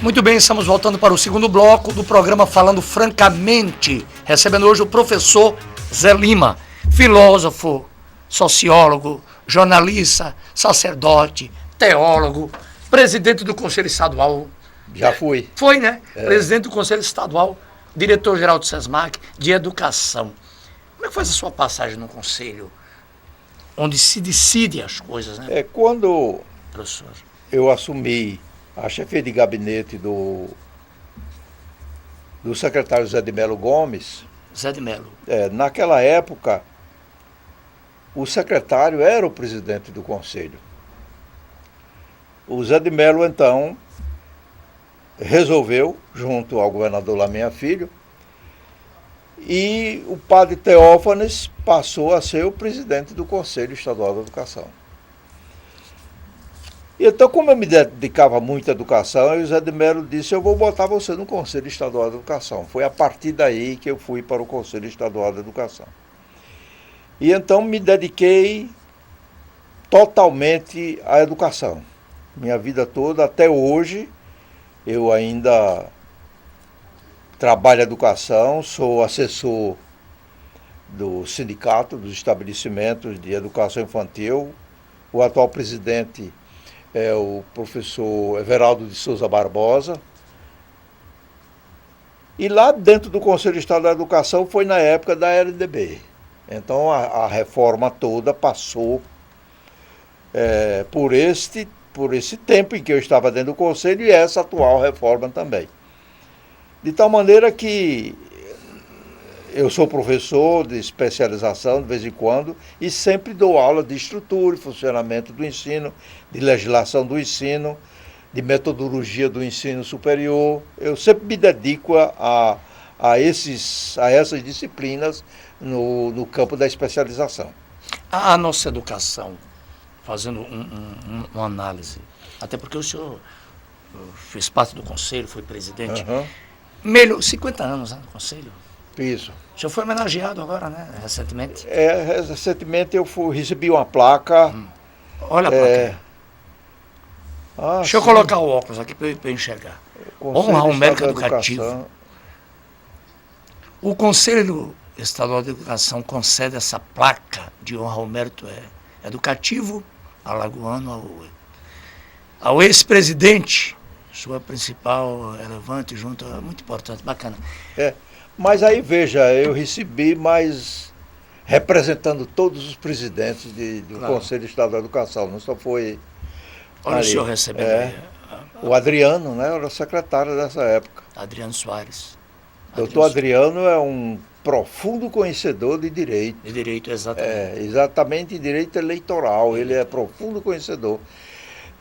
Muito bem, estamos voltando para o segundo bloco do programa Falando Francamente, recebendo hoje o professor Zé Lima, filósofo, sociólogo, jornalista, sacerdote, teólogo, presidente do Conselho Estadual. Já fui. Foi, né? Presidente do Conselho Estadual, diretor-geral do SESMAC, de Educação. Como é que foi a sua passagem no Conselho, onde se decide as coisas, né? Quando professor, eu assumi a chefia de gabinete do secretário Zé de Melo Gomes. Zé de Melo. Naquela época, o secretário era o presidente do conselho. O Zé de Melo, então, resolveu, junto ao governador Laminha Filho, e o padre Teófanes passou a ser o presidente do Conselho Estadual da Educação. Então, como eu me dedicava muito à educação, o Zé de Melo disse: eu vou botar você no Conselho Estadual da Educação. Foi a partir daí que eu fui para o Conselho Estadual da Educação. E então me dediquei totalmente à educação. Minha vida toda, até hoje, eu ainda trabalho a educação, sou assessor do sindicato, dos estabelecimentos de educação infantil. O atual presidente é o professor Everaldo de Souza Barbosa. E lá dentro do Conselho Estadual da Educação foi na época da LDB. Então a reforma toda passou por esse tempo em que eu estava dentro do Conselho e essa atual reforma também. De tal maneira que eu sou professor de especialização de vez em quando e sempre dou aula de estrutura e funcionamento do ensino, de legislação do ensino, de metodologia do ensino superior. Eu sempre me dedico a essas disciplinas no campo da especialização. A nossa educação, fazendo uma análise, até porque o senhor fez parte do conselho, foi presidente, melhor, 50 anos, né, no conselho. Isso. O senhor foi homenageado agora, né, recentemente? Recentemente eu recebi uma placa. Olha a placa. Deixa eu colocar o óculos aqui para eu enxergar. Honra ao mérito educativo. O Conselho Estadual de Educação concede essa placa de honra ao mérito educativo alagoano ao ex-presidente, sua principal relevante junto, muito importante, bacana. Mas aí veja, eu recebi, mas representando todos os presidentes do Conselho Estadual de Educação, não só foi... Olha o senhor recebendo o Adriano, né, era o secretário dessa época. Adriano Soares. Doutor Adriano é um profundo conhecedor de direito. De direito, exatamente. Exatamente em direito eleitoral, ele é profundo conhecedor.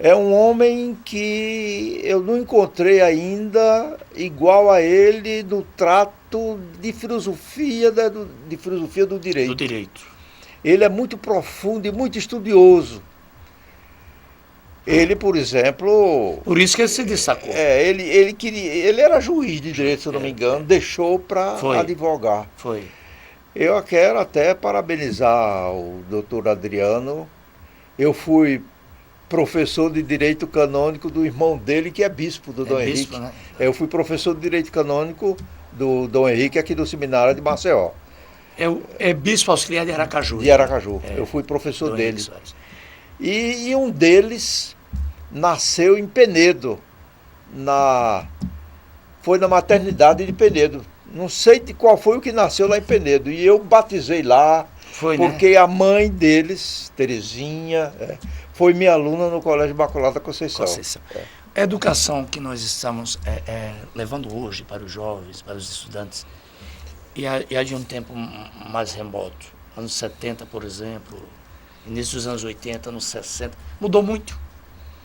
É um homem que eu não encontrei ainda igual a ele no trato de filosofia do direito. Do direito. Ele é muito profundo e muito estudioso. Ele, por exemplo... Por isso que ele se destacou. Ele era juiz de direito, se eu não me engano, deixou para advogar. Foi. Eu quero até parabenizar o doutor Adriano. Eu fui professor de direito canônico do irmão dele, que é bispo, do Dom Henrique. Né? Eu fui professor de direito canônico do Dom Henrique aqui do seminário de Maceió. É bispo auxiliar de Aracaju. De Aracaju. Eu fui professor dele. E um deles nasceu em Penedo. Foi na maternidade de Penedo. Não sei de qual foi o que nasceu lá em Penedo. E eu batizei lá, porque a mãe deles, Terezinha, foi minha aluna no Colégio Imaculada Conceição. A educação que nós estamos levando hoje para os jovens, para os estudantes, e há de um tempo mais remoto, anos 70, por exemplo, início dos anos 80, anos 60, mudou muito.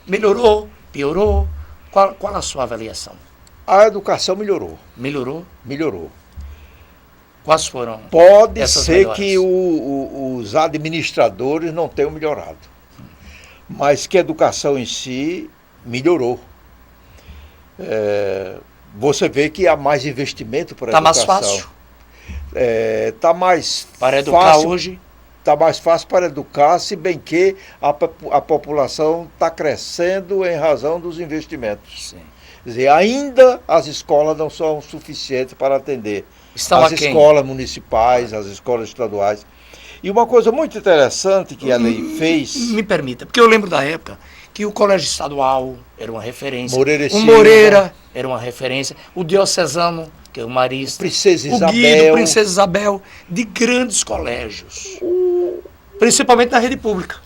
Melhorou, piorou? Qual a sua avaliação? A educação melhorou. Melhorou? Melhorou. Quais foram Pode essas ser melhoras? Que os administradores não tenham melhorado, mas que a educação em si melhorou. Você vê que há mais investimento para a educação. Está mais fácil? Está mais para educar fácil, hoje? Está mais fácil para educar, se bem que a população está crescendo em razão dos investimentos. Sim. Quer dizer, ainda as escolas não são suficientes para atender as escolas municipais, as escolas estaduais. E uma coisa muito interessante que a lei fez... Me permita, porque eu lembro da época que o Colégio Estadual era uma referência, o Silva, Moreira era uma referência, o Diocesano, que é o Marista, Princesa Isabel, o Guido, Princesa Isabel, de grandes colégios, principalmente na rede pública.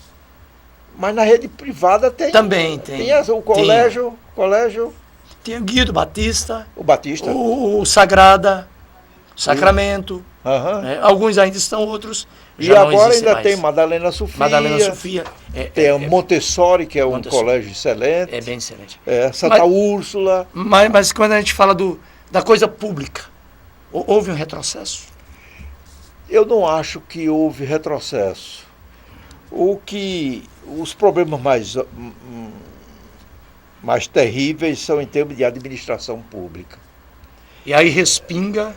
Mas na rede privada tem... Também tem. O colégio... Tem o Guido Batista, o Batista, o Sagrada, Sacramento, alguns ainda estão, outros já e não agora ainda mais. Tem Madalena Sofia, tem a Montessori, que é um colégio excelente. É bem excelente. Santa Úrsula. Mas quando a gente fala da coisa pública, houve um retrocesso? Eu não acho que houve retrocesso. Os problemas mais terríveis são em termos de administração pública. E aí respinga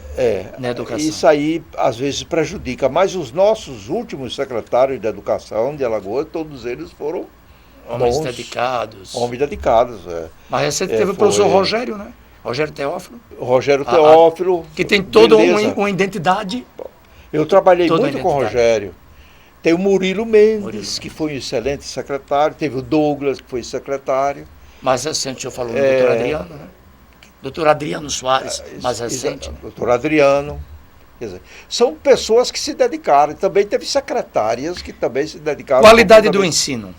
na educação. Isso aí, às vezes, prejudica. Mas os nossos últimos secretários de Educação de Alagoas, todos eles foram homens bons, dedicados. Homens dedicados, Mas recente teve o professor Rogério, né? Rogério Teófilo. Rogério Teófilo. Que tem toda uma identidade. Eu trabalhei muito com o Rogério. Tem o Murilo Mendes, que foi um excelente secretário. Teve o Douglas, que foi secretário. Mais recente, o senhor falou do doutor Adriano, né? Doutor Adriano Soares, mais recente. Né? Doutor Adriano. Quer dizer, são pessoas que se dedicaram. Também teve secretárias que também se dedicaram. Qualidade do ensino.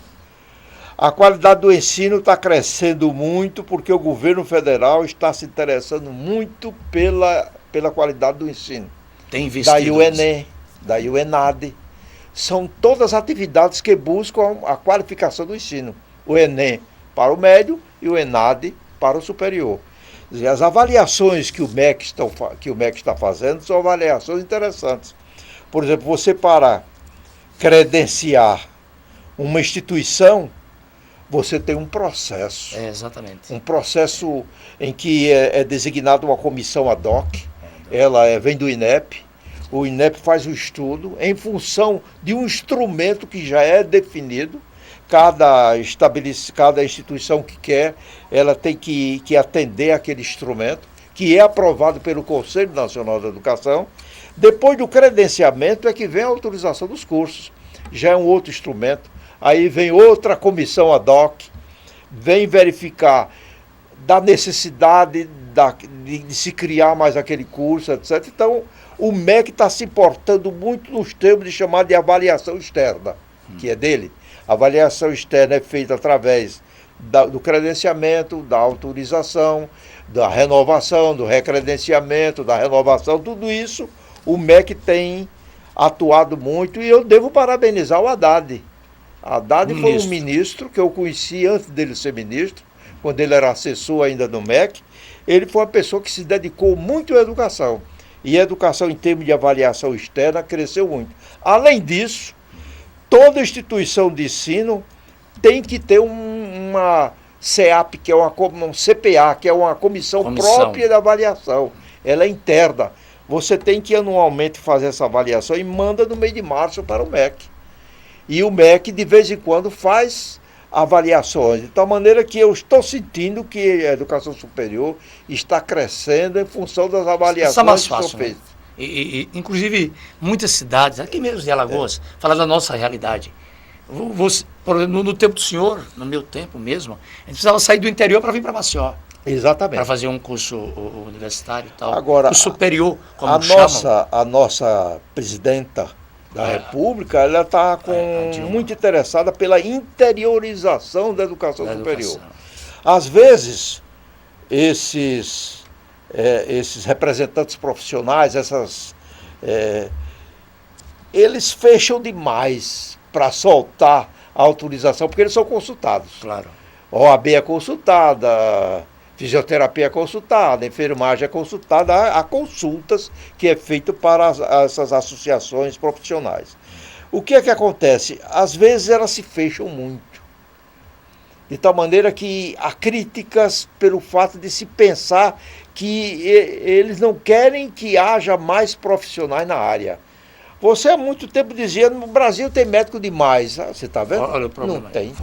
A qualidade do ensino está crescendo muito porque o governo federal está se interessando muito pela qualidade do ensino. Tem investido. Daí o Enem, daí o ENAD. São todas atividades que buscam a qualificação do ensino. O Enem para o médio e o ENAD para o superior. Quer dizer, as avaliações que o MEC está fazendo são avaliações interessantes. Por exemplo, você para credenciar uma instituição, você tem um processo. Exatamente. Um processo em que é designada uma comissão ad hoc, ela vem do INEP, o INEP faz o estudo em função de um instrumento que já é definido. Cada instituição que quer, ela tem que atender aquele instrumento, que é aprovado pelo Conselho Nacional da Educação. Depois do credenciamento é que vem a autorização dos cursos, já é um outro instrumento. Aí vem outra comissão ad hoc, vem verificar da necessidade de se criar mais aquele curso, etc. Então, o MEC está se importando muito nos termos de chamar de avaliação externa, que é dele. A avaliação externa é feita através do credenciamento, da autorização, da renovação, do recredenciamento, da renovação, tudo isso o MEC tem atuado muito e eu devo parabenizar o Haddad. Haddad foi um ministro que eu conheci antes dele ser ministro, quando ele era assessor ainda do MEC. Ele foi uma pessoa que se dedicou muito à educação. E a educação em termos de avaliação externa cresceu muito. Além disso, toda instituição de ensino tem que ter uma CEAP, que é um CPA, que é uma comissão própria da avaliação. Ela é interna. Você tem que anualmente fazer essa avaliação e manda no mês de março para o MEC. E o MEC, de vez em quando, faz avaliações, de tal maneira que eu estou sentindo que a educação superior está crescendo em função das avaliações que são feitas. E, inclusive, muitas cidades, aqui mesmo de Alagoas, falar da nossa realidade. No tempo do senhor, no meu tempo mesmo, a gente precisava sair do interior para vir para Maceió. Exatamente. Para fazer um curso universitário e tal. Agora, o superior, como chamam. A nossa presidenta da República, ela está muito interessada pela interiorização da educação superior. Às vezes, esses representantes profissionais, eles fecham demais para soltar a autorização, porque eles são consultados. Claro. A OAB é consultada, fisioterapia é consultada, enfermagem é consultada, há consultas que é feito para essas associações profissionais. O que é que acontece? Às vezes elas se fecham muito, de tal maneira que há críticas pelo fato de se pensar que eles não querem que haja mais profissionais na área. Você há muito tempo dizia, no Brasil tem médico demais. Você está vendo? Olha o problema. Não tem.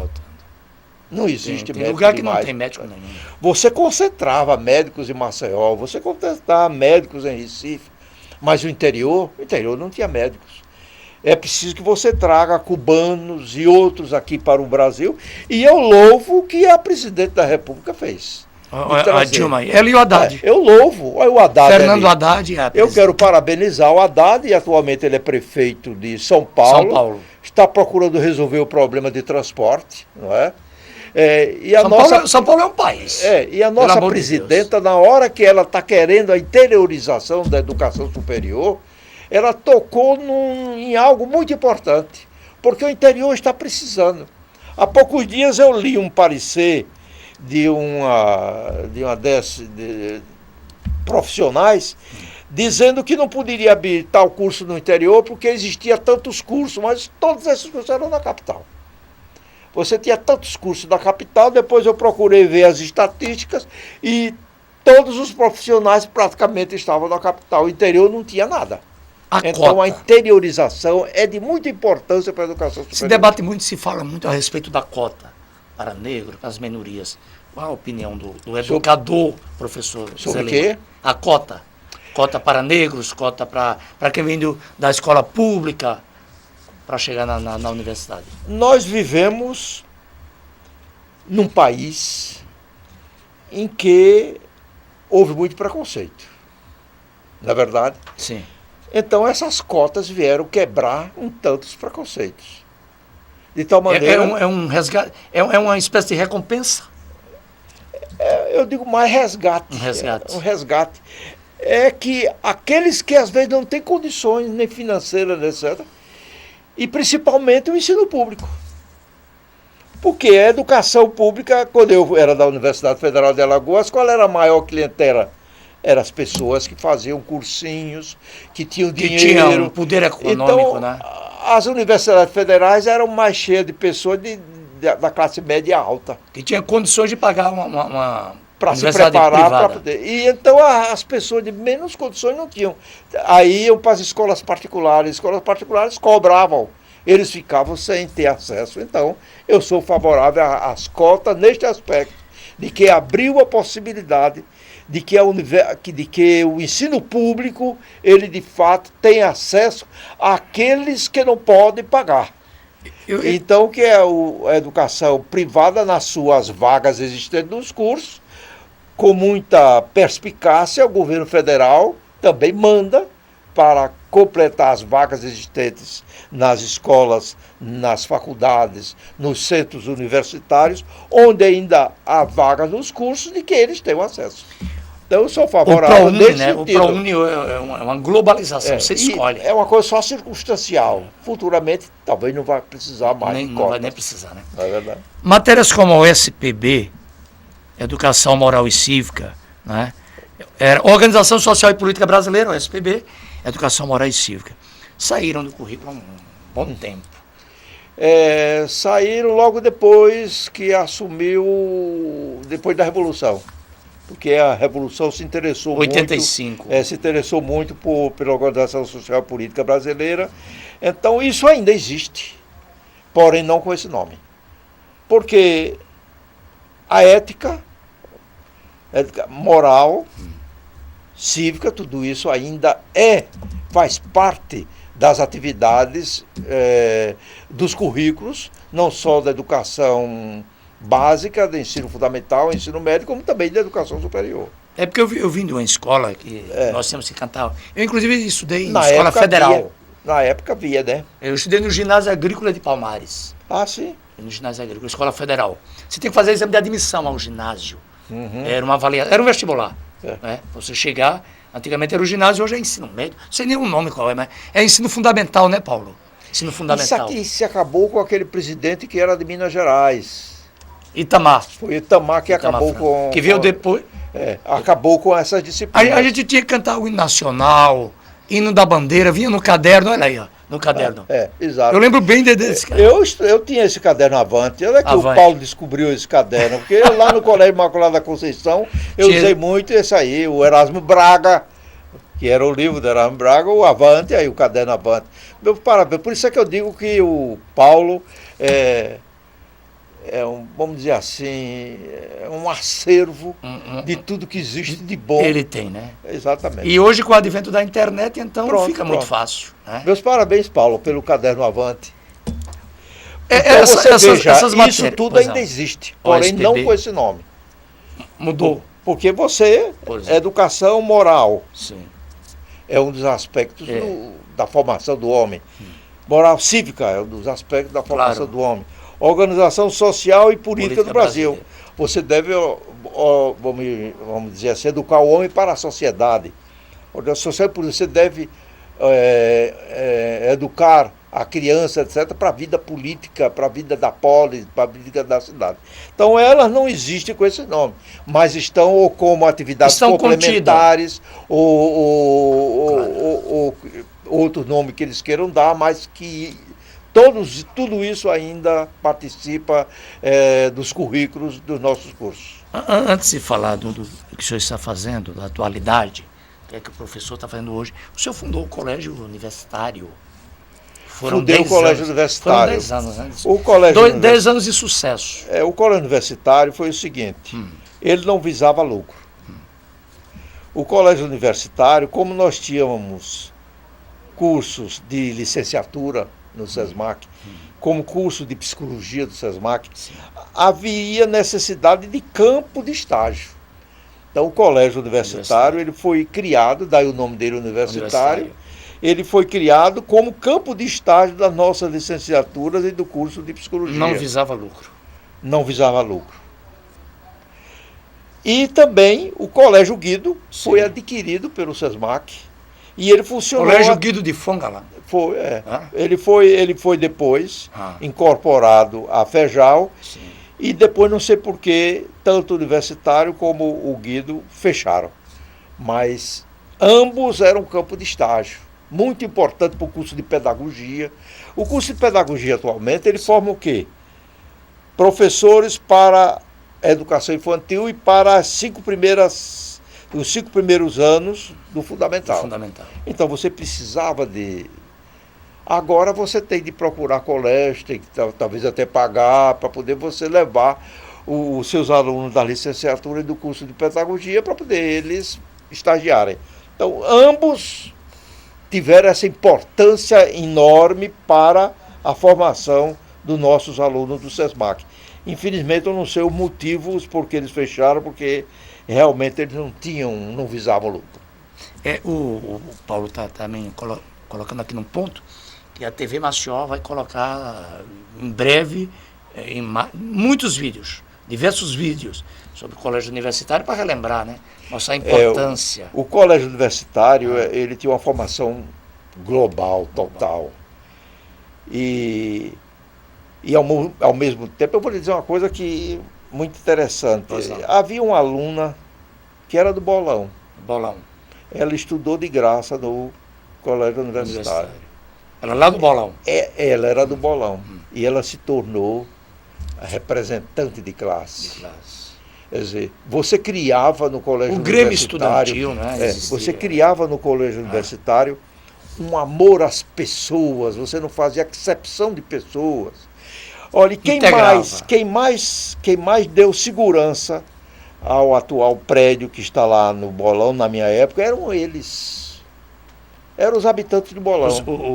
Não existe tem médico lugar que demais. não tem médico nenhum. Você concentrava médicos em Maceió, você concentrava médicos em Recife, mas o interior não tinha médicos. É preciso que você traga cubanos e outros aqui para o Brasil, e eu louvo o que a presidente da República fez. A Dilma, ela e o Haddad. Eu louvo. Olha o Haddad. Fernando Haddad. Eu quero parabenizar o Haddad, e atualmente ele é prefeito de São Paulo. Está procurando resolver o problema de transporte, não é? São Paulo é um país. E a nossa presidenta, na hora que ela está querendo a interiorização da educação superior, ela tocou em algo muito importante, porque o interior está precisando. Há poucos dias eu li um parecer de profissionais dizendo que não poderia abrir tal curso no interior porque existia tantos cursos, mas todos esses cursos eram na capital. Você tinha tantos cursos na capital, depois eu procurei ver as estatísticas e todos os profissionais praticamente estavam na capital. O interior não tinha nada. Então a interiorização é de muita importância para a educação superior. Se debate muito, se fala muito a respeito da cota para negro, para as minorias. Qual a opinião do educador, professor? Sobre o quê? A cota. Cota para negros, cota para quem vem da escola pública, para chegar na universidade. Nós vivemos num país em que houve muito preconceito. Não é verdade? Sim. Então essas cotas vieram quebrar um tanto os preconceitos. De tal maneira... É um resgate, é uma espécie de recompensa? Eu digo mais resgate. Um resgate. É que aqueles que às vezes não têm condições nem financeiras, etc., e principalmente o ensino público. Porque a educação pública, quando eu era da Universidade Federal de Alagoas, qual era a maior clientela? Eram as pessoas que faziam cursinhos, que tinham Que dinheiro. tinha um poder econômico, Então, né? as universidades federais eram mais cheias de pessoas da classe média alta. Que tinha condições de pagar uma Para se universidade preparar para privada. poder. E então as pessoas de menos condições não tinham. Aí iam para as escolas particulares cobravam. Eles ficavam sem ter acesso. Então, eu sou favorável às cotas neste aspecto, de que abriu a possibilidade de que o ensino público, ele de fato tem acesso àqueles que não podem pagar. Então, que é a educação privada nas suas vagas existentes nos cursos, com muita perspicácia, o governo federal também manda para completar as vagas existentes nas escolas, nas faculdades, nos centros universitários, onde ainda há vagas nos cursos de que eles tenham acesso. Então, eu sou favorável nesse sentido. O ProUni é uma globalização, você escolhe. É uma coisa só circunstancial. Futuramente, talvez não vai precisar mais de Não cotas. vai nem precisar, né? Não é verdade? Matérias como o SPB, Educação Moral e Cívica, né? Organização Social e Política Brasileira, o SPB, Educação Moral e Cívica, saíram do currículo há um bom tempo. Saíram logo depois que assumiu, depois da Revolução. Porque a Revolução se interessou 85. muito. Se interessou muito pela Organização Social e Política Brasileira. Então isso ainda existe, porém não com esse nome. Porque a ética moral, cívica, tudo isso ainda faz parte das atividades dos currículos, não só da educação básica, do ensino fundamental, ensino médio, como também da educação superior. É porque eu vim de uma escola que nós temos que cantar. Eu, inclusive, estudei em Na escola época federal. Na época havia, né? Eu estudei no ginásio agrícola de Palmares. Ah, sim. No ginásio agrícola, escola federal. Você tem que fazer exame de admissão ao ginásio. Era uma avaliação, era um vestibular. Né? Você chegar, antigamente era o ginásio, hoje é ensino médio. Não sei nem o nome qual é, mas é ensino fundamental, né, Paulo? Ensino fundamental. Isso aqui se acabou com aquele presidente que era de Minas Gerais. Itamar. Foi Itamar que acabou com... Que veio depois. Acabou com essas disciplinas. A gente tinha que cantar o hino nacional, hino da bandeira, vinha no caderno, olha aí, ó, no caderno. Exato. Eu lembro bem desse cara. Eu tinha esse caderno Avante. Olha que o Paulo descobriu esse caderno, porque eu, lá no Colégio Imaculada da Conceição, eu usei muito esse aí, o Erasmo Braga, que era o livro do Erasmo Braga, o Avante, aí o caderno Avante. Meu parabéns. Por isso é que eu digo que o Paulo vamos dizer assim, um acervo de tudo que existe de bom. Ele tem, né? Exatamente. E hoje, com o advento da internet, então fica muito fácil. Né? Meus parabéns, Paulo, pelo caderno Avante. Essas matérias, isso tudo ainda existe, porém SPB, não com esse nome. Mudou. Porque educação moral, sim, é um dos aspectos da formação do homem. Moral cívica é um dos aspectos da formação do homem. Organização social e política do Brasil. Brasileira. Você deve, vamos dizer assim, educar o homem para a sociedade. Organização social e política, você deve educar a criança, etc., para a vida política, para a vida da polis, para a vida da cidade. Então, elas não existem com esse nome, mas estão ou como atividades complementares, ou outro nome que eles queiram dar, mas que tudo isso ainda participa dos currículos dos nossos cursos. Antes de falar do que o senhor está fazendo, da atualidade, que é que o professor está fazendo hoje, o senhor fundou o colégio universitário. Fundei o colégio universitário. Foram 10 anos, né? O colégio 10 anos de sucesso. O colégio universitário foi o seguinte, ele não visava lucro. O colégio universitário, como nós tínhamos cursos de licenciatura no SESMAC, como curso de psicologia do SESMAC, havia necessidade de campo de estágio. Então o colégio universitário ele foi criado, daí o nome dele universitário, ele foi criado como campo de estágio das nossas licenciaturas e do curso de psicologia. Não visava lucro. Não visava lucro. E também o Colégio Guido foi adquirido pelo SESMAC e ele funcionou... Colégio Guido de Fongala. Foi, Hã? ele foi depois Ah. incorporado à FEJAL. Sim. E depois, não sei porquê, tanto o universitário como o Guido fecharam. Mas ambos eram campo de estágio. Muito importante para o curso de pedagogia. O curso de pedagogia atualmente, ele forma o quê? Professores para educação infantil e para os 5 primeiros anos do fundamental. Fundamental. Então você precisava de... Agora você tem de procurar colégio, tem que talvez até pagar para poder você levar os seus alunos da licenciatura e do curso de pedagogia para poder eles estagiarem. Então ambos tiveram essa importância enorme para a formação dos nossos alunos do SESMAC. Infelizmente eu não sei os motivos porque eles fecharam, porque realmente eles não visavam luta. O Paulo está também colocando aqui num ponto que a TV Maceió vai colocar em breve muitos vídeos, diversos vídeos sobre o colégio universitário para relembrar, né? Mostrar a importância. O colégio universitário, ele tinha uma formação global, total. E ao mesmo tempo, eu vou lhe dizer uma coisa que muito interessante. Havia uma aluna que era do Bolão. Bolão. Ela estudou de graça no colégio universitário. Ela lá do Bolão. Ela era do Bolão. E ela se tornou a representante de classe. Quer dizer, você criava no colégio universitário... O Grêmio Estudantil, né? Você criava no colégio universitário um amor às pessoas, você não fazia acepção de pessoas. Olha, quem mais deu segurança ao atual prédio que está lá no Bolão, na minha época, eram eles. Eram os habitantes do Bolão.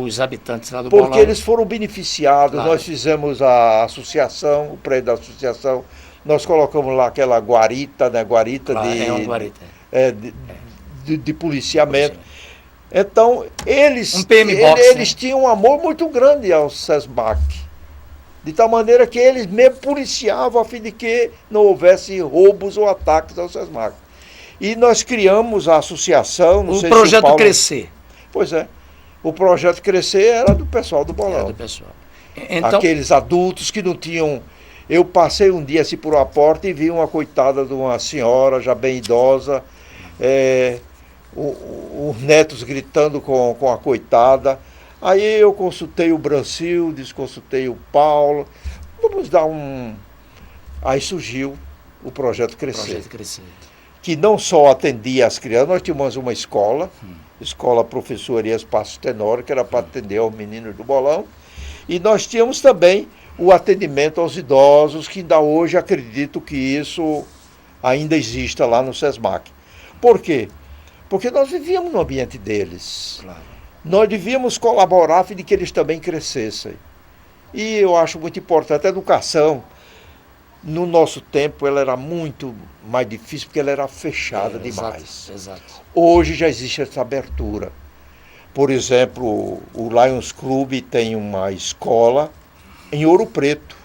Os habitantes lá do Bolão. Porque eles foram beneficiados, Claro. Nós fizemos a associação, o prédio da associação, nós colocamos lá aquela guarita, né? Guarita Claro, de... é uma guarita. De policiamento. Então, eles tinham um amor muito grande ao SESMAC. De tal maneira que eles mesmo policiavam a fim de que não houvesse roubos ou ataques ao SESMAC. E nós criamos a associação... O projeto Crescer. Pois é. O projeto Crescer era do pessoal do Bolão. Era do pessoal. Então, aqueles adultos que não tinham... Eu passei um dia assim por uma porta e vi uma coitada de uma senhora já bem idosa, os netos gritando com a coitada. Aí eu consultei o Brancildes, consultei o Paulo, vamos dar Aí surgiu o Projeto Crescer. Que não só atendia as crianças, nós tínhamos uma escola, Escola Professor Arias Passos Tenório, que era para atender aos meninos do Bolão, e nós tínhamos também o atendimento aos idosos, que ainda hoje acredito que isso ainda exista lá no SESMAC. Por quê? Porque nós vivíamos no ambiente deles. Claro. Nós devíamos colaborar a fim de que eles também crescessem. E eu acho muito importante a educação. No nosso tempo ela era muito mais difícil porque ela era fechada demais. Exato. Hoje já existe essa abertura. Por exemplo, o Lions Club tem uma escola em Ouro Preto.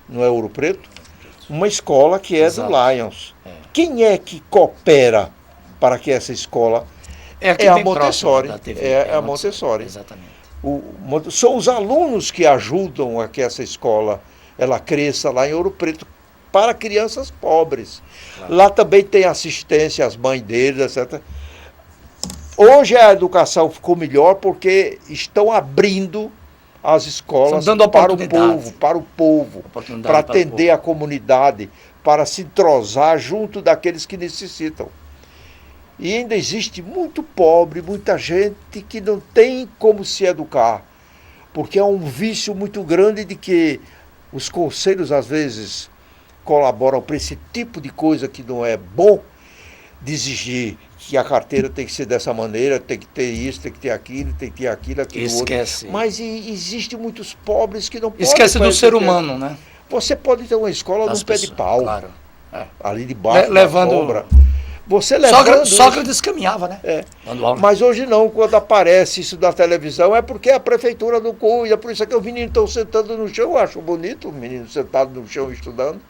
Não é Ouro Preto? Uma escola que é do Lions. Quem é que coopera para que essa escola... É a Montessori. É a Montessori. Exatamente. São os alunos que ajudam a que essa escola ela cresça lá em Ouro Preto para crianças pobres. Claro. Lá também tem assistência às mães deles, etc. Hoje a educação ficou melhor porque estão abrindo as escolas para o povo, para atender a comunidade, para se entrosar junto daqueles que necessitam. E ainda existe muito pobre, muita gente que não tem como se educar, porque há um vício muito grande de que os conselhos às vezes colaboram para esse tipo de coisa que não é bom, de exigir que a carteira tem que ser dessa maneira, tem que ter isso, tem que ter aquilo, aquilo Esquece. Outro. Mas existem muitos pobres que não podem... Esquece do ser humano, né? Você pode ter uma escola num pé de pau, claro. Ali debaixo, levando... na sombra. Você levando Sócrates caminhava, né? Mas hoje não, quando aparece isso da televisão, é porque a prefeitura não cuida, por isso é que os meninos estão sentando no chão. Eu acho bonito, o menino sentado no chão estudando.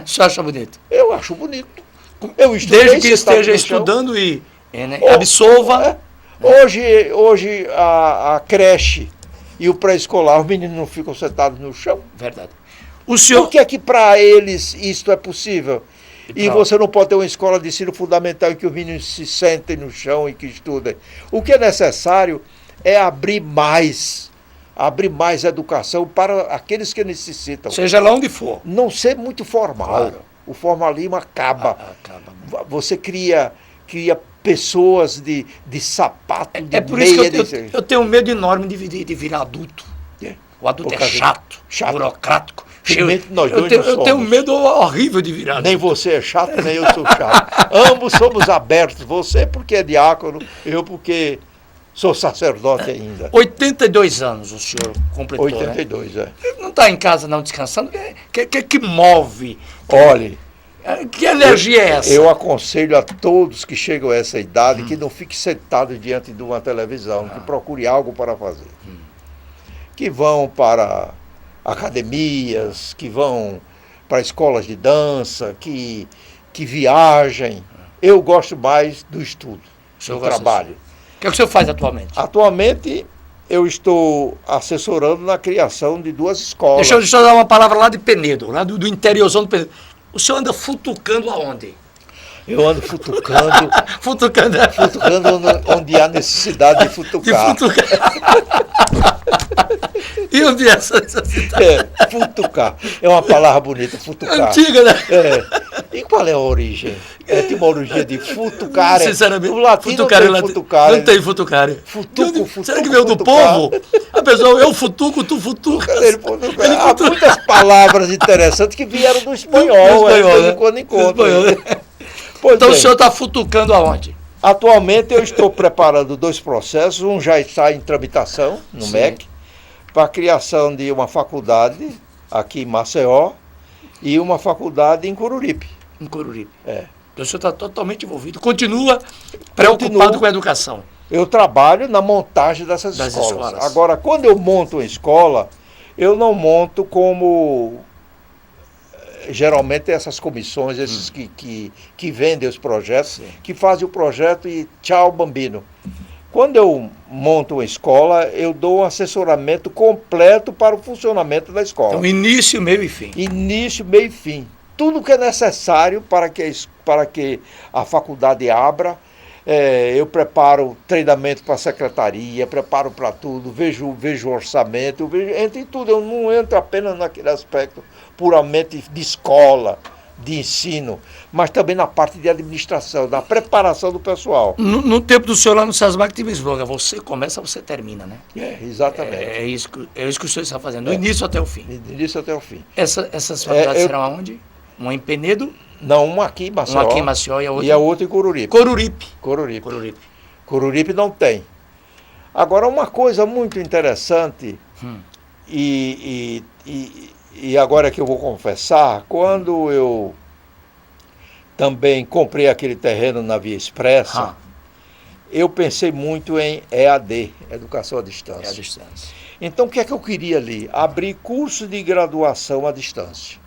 Você acha bonito? Eu acho bonito. Eu estudei, desde que esteja estudando e absorva. Hoje a creche e o pré-escolar, os meninos não ficam sentados no chão. Verdade. O senhor... Por que é que para eles isto é possível? E pra- você não pode ter uma escola de ensino fundamental em que os meninos se sentem no chão e que estudem. O que é necessário é abrir mais educação para aqueles que necessitam. Seja lá onde for. Não ser muito formal. Claro. O formalismo acaba. Acaba. Você cria pessoas de sapato, de É por isso meia. que eu tenho um medo enorme de virar adulto. É. O adulto Por é causa chato, chato. burocrático. Felizmente nós eu dois tenho, não eu tenho um somos. medo horrível de virar Nem adulto. você é chato, nem eu sou chato. Ambos somos abertos. Você porque é diácono, eu porque sou sacerdote ainda. 82 anos o senhor completou, 82, né? Não está em casa não descansando? Que move? Olhe, Que energia é essa? eu aconselho a todos que chegam a essa idade que não fique sentado diante de uma televisão, que procure algo para fazer. Que vão para academias, que vão para escolas de dança, que viajem. Eu gosto mais do estudo, O senhor do gosta trabalho. disso? O que é que o senhor faz atualmente? Atualmente, eu estou assessorando na criação de 2 escolas. Deixa eu dar uma palavra lá de Penedo, lá do interiorzão do Penedo. O senhor anda futucando aonde? Eu ando futucando, Futucando onde há necessidade de de futucar. futucar. E onde é essa cidade? Futucar. É uma palavra bonita, futucar. Antiga, né? E qual é a origem? A etimologia de futucare. Sinceramente, O latim futucare, não tem futucare. Não tem futucare. Futuco, De onde- futuco, Será que veio do futucar. povo? A pessoa, eu futuco, tu futucas. Ele futuca. Há muitas palavras interessantes que vieram do espanhol. Do espanhol, de né? quando em Do quando. espanhol, né? Pois Então bem, o senhor está futucando aonde? atualmente eu estou preparando 2 processos. Um já está em tramitação no Sim. MEC, para a criação de uma faculdade aqui em Maceió e uma faculdade em Coruripe. Em Coruripe. É. Então o senhor está totalmente envolvido. Continua preocupado Continuo. com a educação. Eu trabalho na montagem dessas Das escolas. escolas. Agora, quando eu monto uma escola, eu não monto como geralmente essas comissões, esses que vendem os projetos, que fazem o projeto e tchau, bambino. Quando eu monto uma escola, eu dou um assessoramento completo para o funcionamento da escola. Então, início, meio e fim. Início, meio e fim. Tudo que é necessário para que a faculdade abra. Eu preparo treinamento para a secretaria, preparo para tudo, vejo o orçamento, entro em tudo. Eu não entro apenas naquele aspecto puramente de escola, de ensino, mas também na parte de administração, da preparação do pessoal. No tempo do senhor lá no SESMAC teve slogan, você começa, você termina, né? Exatamente. É isso que o senhor está fazendo, do início até o fim. Do início até o fim. Essas faculdades serão aonde? Uma em Penedo, Não, uma aqui em Maceió. uma aqui em Maceió e a outra em Coruripe. Coruripe. Coruripe. Coruripe não tem. Agora, uma coisa muito interessante, e agora que eu vou confessar, quando eu também comprei aquele terreno na Via Expressa, eu pensei muito em EAD, Educação à Distância. É a distância. Então, o que é que eu queria ali? Abrir curso de graduação à distância.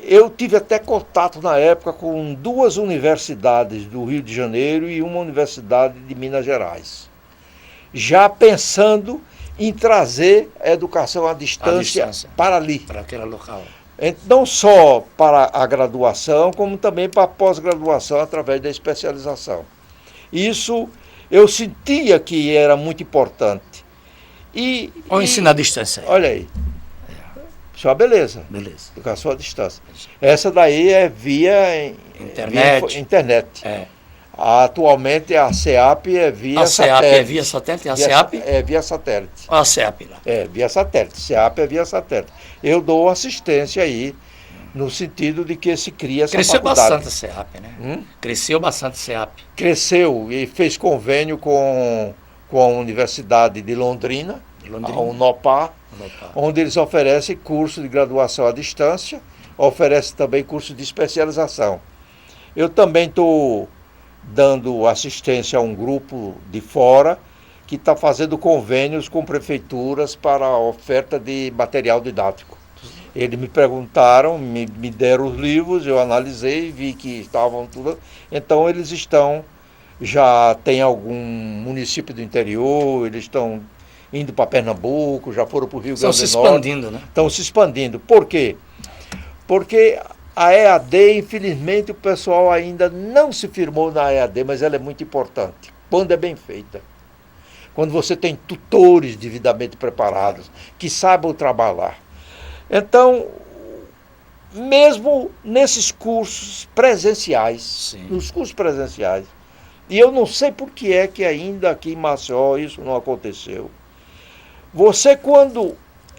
Eu tive até contato na época com 2 universidades do Rio de Janeiro e uma universidade de Minas Gerais, já pensando em trazer a educação à distância para ali. Para aquele local. Não só para a graduação, como também para a pós-graduação através da especialização. Isso eu sentia que era muito importante. Ou ensino à distância. Olha aí. Isso é uma beleza. Beleza. Educação à distância. Essa daí é via internet. Atualmente a CEAP é via satélite. A CEAP é via satélite? A CEAP? É via satélite. A CEAP lá. Via satélite. CEAP é via satélite. Eu dou assistência aí, no sentido de que se cria essa faculdade. Cresceu bastante a CEAP, né? Cresceu bastante a CEAP. Cresceu e fez convênio com a Universidade de Londrina, a Unopar, onde eles oferecem curso de graduação à distância, oferecem também curso de especialização. Eu também estou dando assistência a um grupo de fora que está fazendo convênios com prefeituras para a oferta de material didático. Eles me perguntaram, me deram os livros, eu analisei, vi que estavam tudo. Então eles estão já tem algum município do interior, eles estão indo para Pernambuco, já foram para o Rio Grande do Norte. Estão se expandindo, né? Estão se expandindo. Por quê? Porque a EAD, infelizmente, o pessoal ainda não se firmou na EAD, mas ela é muito importante, quando é bem feita. Quando você tem tutores devidamente preparados, que saibam trabalhar. Então, mesmo nesses cursos presenciais, Sim. nos cursos presenciais, e eu não sei por que é que ainda aqui em Maceió isso não aconteceu. Você, quando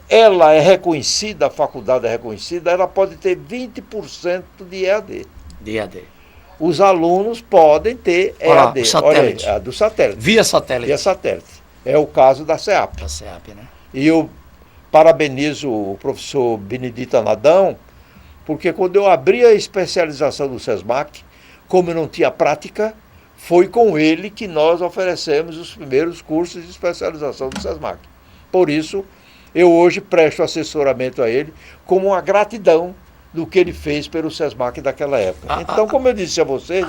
ela é reconhecida, a faculdade é reconhecida, ela pode ter 20% de EAD. De EAD. Os alunos podem ter Olha lá, EAD. o satélite. Olha aí, do satélite. Via satélite. Via satélite. É o caso da CEAP. Da CEAP, né? E eu parabenizo o professor Benedito Anadão, porque quando eu abri a especialização do SESMAC, como eu não tinha prática, foi com ele que nós oferecemos os primeiros cursos de especialização do SESMAC. Por isso, eu hoje presto assessoramento a ele como uma gratidão do que ele fez pelo SESMAC daquela época. Então, como eu disse a vocês,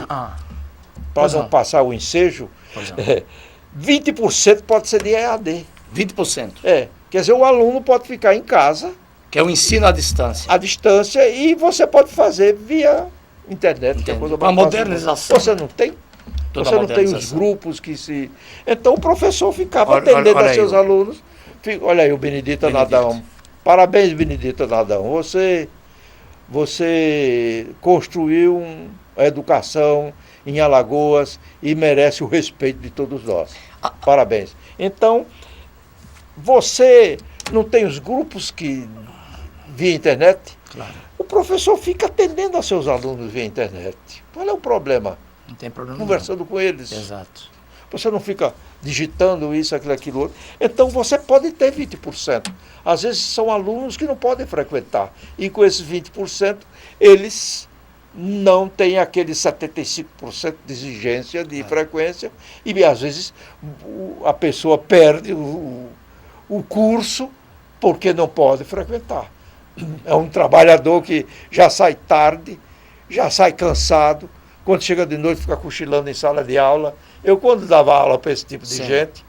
para não passar o ensejo, 20% pode ser de EAD. 20%. Quer dizer, o aluno pode ficar em casa, que é o ensino à distância. À distância, e você pode fazer via internet. Que é coisa a modernização. Você não tem? Toda você não tem os grupos que se... Então o professor ficava atendendo a seus alunos. Olha aí o Benedito Anadão. Parabéns, Benedito Anadão. Você construiu a educação em Alagoas e merece o respeito de todos nós. Parabéns. Então, você não tem os grupos que via internet? Claro. O professor fica atendendo a seus alunos via internet. Qual é o problema? Não tem problema. Conversando com eles. Exato. Você não fica digitando isso, aquilo, outro. Então você pode ter 20%. Às vezes são alunos que não podem frequentar. E com esses 20%, eles não têm aquele 75% de exigência de frequência. E às vezes a pessoa perde o curso porque não pode frequentar. É um trabalhador que já sai tarde, já sai cansado. Quando chega de noite, fica cochilando em sala de aula. Eu, quando dava aula para esse tipo de gente,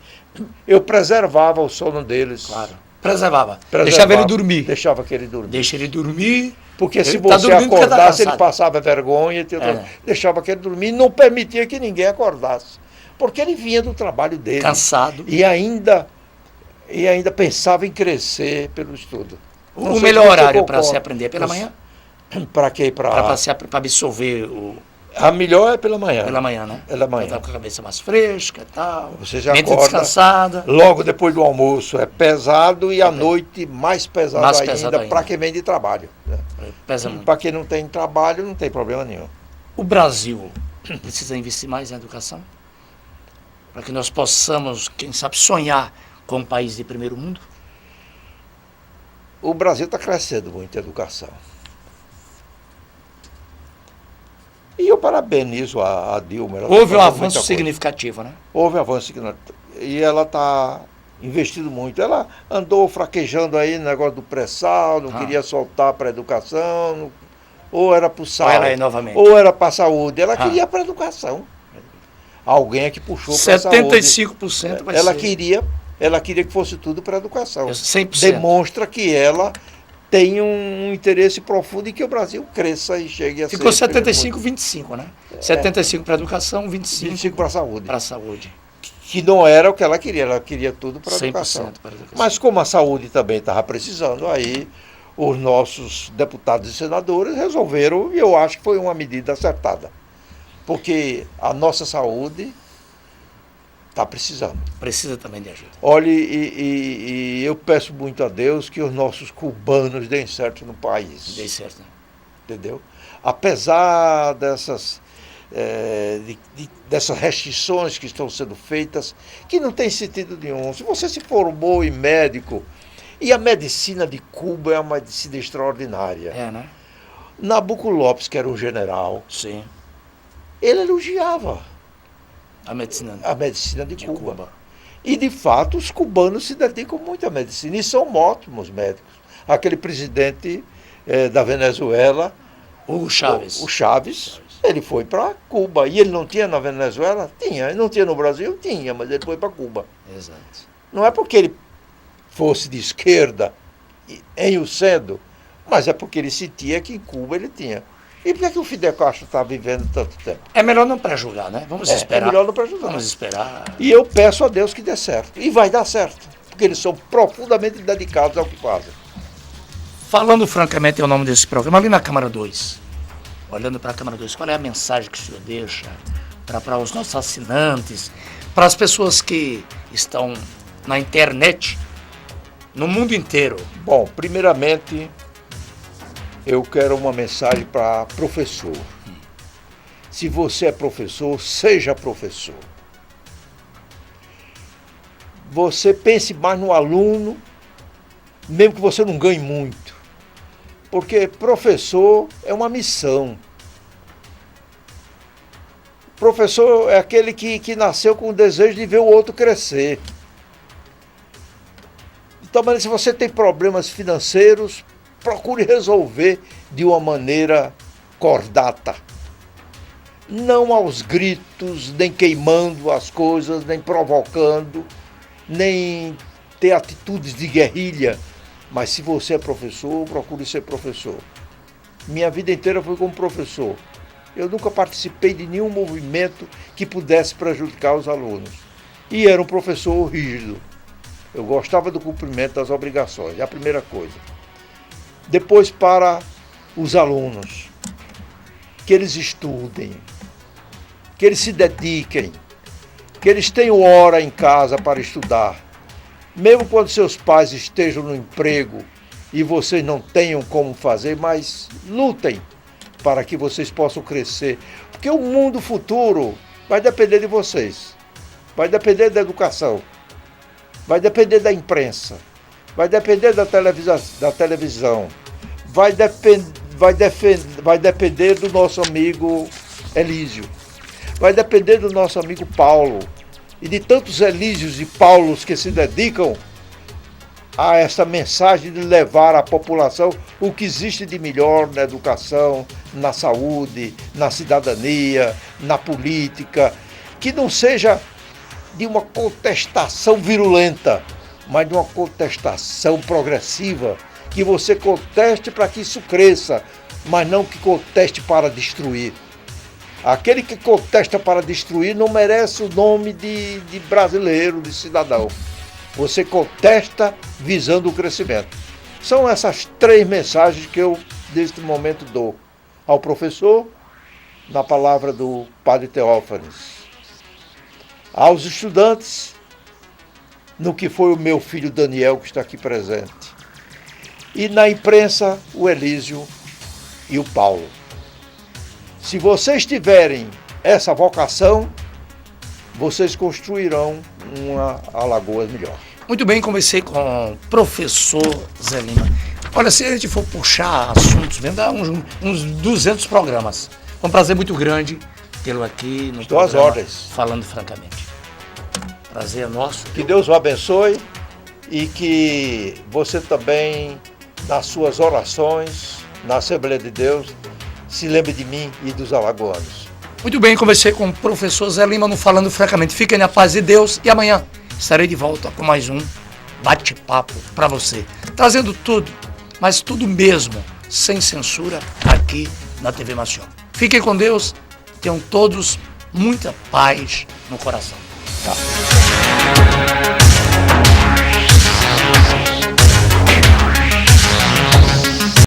eu preservava o sono deles. Claro. Preservava. Deixava ele dormir. Deixava que ele dormisse. Deixa ele dormir. Porque se você acordasse, ele passava vergonha. Deixava que ele dormir e não permitia que ninguém acordasse. Porque ele vinha do trabalho dele. Cansado. E ainda pensava em crescer pelo estudo. O melhor horário para se aprender é pela manhã? Para quê? Para absorver o... A melhor é pela manhã. Pela manhã, né? Pela manhã. Tá com a cabeça mais fresca e tal. Você já mente acorda descansada. Logo depois do almoço é pesado e à noite mais pesado ainda para quem vem de trabalho. Né? Pesa muito. Para quem não tem trabalho, não tem problema nenhum. O Brasil precisa investir mais na educação? Para que nós possamos, quem sabe, sonhar com um país de primeiro mundo? O Brasil está crescendo muito em educação. E eu parabenizo a Dilma. Houve um avanço significativo, né? Houve um avanço significativo. E ela está investindo muito. Ela andou fraquejando aí no negócio do pré-sal, não queria soltar para a educação, ou era para o sal, ou era para a saúde. Ela queria para a educação. Alguém é que puxou para a saúde. 75% vai ela ser. Ela queria que fosse tudo para a educação. 100%. Demonstra que ela tem um interesse profundo em que o Brasil cresça e chegue a ser... Ficou 75-25, né? 75 para a educação, 25 para a saúde. Para a saúde. Que não era o que ela queria tudo para a educação. Para a educação. Mas como a saúde também estava precisando, aí os nossos deputados e senadores resolveram, e eu acho que foi uma medida acertada. Porque a nossa saúde está precisando. Precisa também de ajuda. Olha, e eu peço muito a Deus que os nossos cubanos deem certo no país. Deem certo. Né? Entendeu? Apesar dessas restrições que estão sendo feitas, que não tem sentido nenhum. Se você se formou em médico, e a medicina de Cuba é uma medicina extraordinária. É, né? Nabuco Lopes, que era um general, sim, ele elogiava a medicina de Cuba. E, de fato, os cubanos se dedicam muito à medicina e são ótimos médicos. Aquele presidente da Venezuela, o Chávez. O Chávez Ele foi para Cuba. E ele não tinha na Venezuela? Tinha. Ele não tinha no Brasil? Tinha, mas ele foi para Cuba. Exato. Não é porque ele fosse de esquerda, em o sendo, mas é porque ele sentia que em Cuba ele tinha. E por que o Fidel Castro está vivendo tanto tempo? É melhor não prejulgar, né? Vamos esperar. É melhor não prejulgar. Vamos esperar. E eu peço a Deus que dê certo. E vai dar certo. Porque eles são profundamente dedicados ao que fazem. Falando francamente, é o nome desse programa, ali na Câmara 2. Olhando para a Câmara 2, qual é a mensagem que o senhor deixa para os nossos assinantes, para as pessoas que estão na internet, no mundo inteiro? Bom, primeiramente, eu quero uma mensagem para professor. Se você é professor, seja professor. Você pense mais no aluno, mesmo que você não ganhe muito. Porque professor é uma missão. Professor é aquele que nasceu com o desejo de ver o outro crescer. Então, se você tem problemas financeiros, procure resolver de uma maneira cordata. Não aos gritos, nem queimando as coisas, nem provocando, nem ter atitudes de guerrilha. Mas se você é professor, procure ser professor. Minha vida inteira foi como professor. Eu nunca participei de nenhum movimento que pudesse prejudicar os alunos. E era um professor rígido. Eu gostava do cumprimento das obrigações, é a primeira coisa. Depois, para os alunos, que eles estudem, que eles se dediquem, que eles tenham hora em casa para estudar. Mesmo quando seus pais estejam no emprego e vocês não tenham como fazer, mas lutem para que vocês possam crescer. Porque o mundo futuro vai depender de vocês, vai depender da educação, vai depender da imprensa, vai depender da televisão, vai depender do nosso amigo Elísio, vai depender do nosso amigo Paulo e de tantos Elísios e Paulos que se dedicam a essa mensagem de levar à população o que existe de melhor na educação, na saúde, na cidadania, na política, que não seja de uma contestação virulenta, mas de uma contestação progressiva, que você conteste para que isso cresça, mas não que conteste para destruir. Aquele que contesta para destruir não merece o nome de brasileiro, de cidadão. Você contesta visando o crescimento. São essas 3 mensagens que eu, neste momento, dou ao professor, na palavra do Padre Teófanes, aos estudantes, no que foi o meu filho Daniel, que está aqui presente, e na imprensa, o Elísio e o Paulo. Se vocês tiverem essa vocação, vocês construirão uma Alagoas melhor. Muito bem, conversei com o professor Zé Lima. Olha, se a gente for puxar assuntos, vem dar uns 200 programas. É um prazer muito grande tê-lo aqui no programa, às ordens. Falando francamente. Prazer é nosso. Que Deus o abençoe e que você também, nas suas orações, na Assembleia de Deus, se lembre de mim e dos alagoanos. Muito bem, conversei com o professor Zé Lima no Falando Francamente. Fiquem na paz de Deus e amanhã estarei de volta com mais um bate-papo para você. Trazendo tudo, mas tudo mesmo, sem censura, aqui na TV Maceió. Fiquem com Deus, tenham todos muita paz no coração. Tá.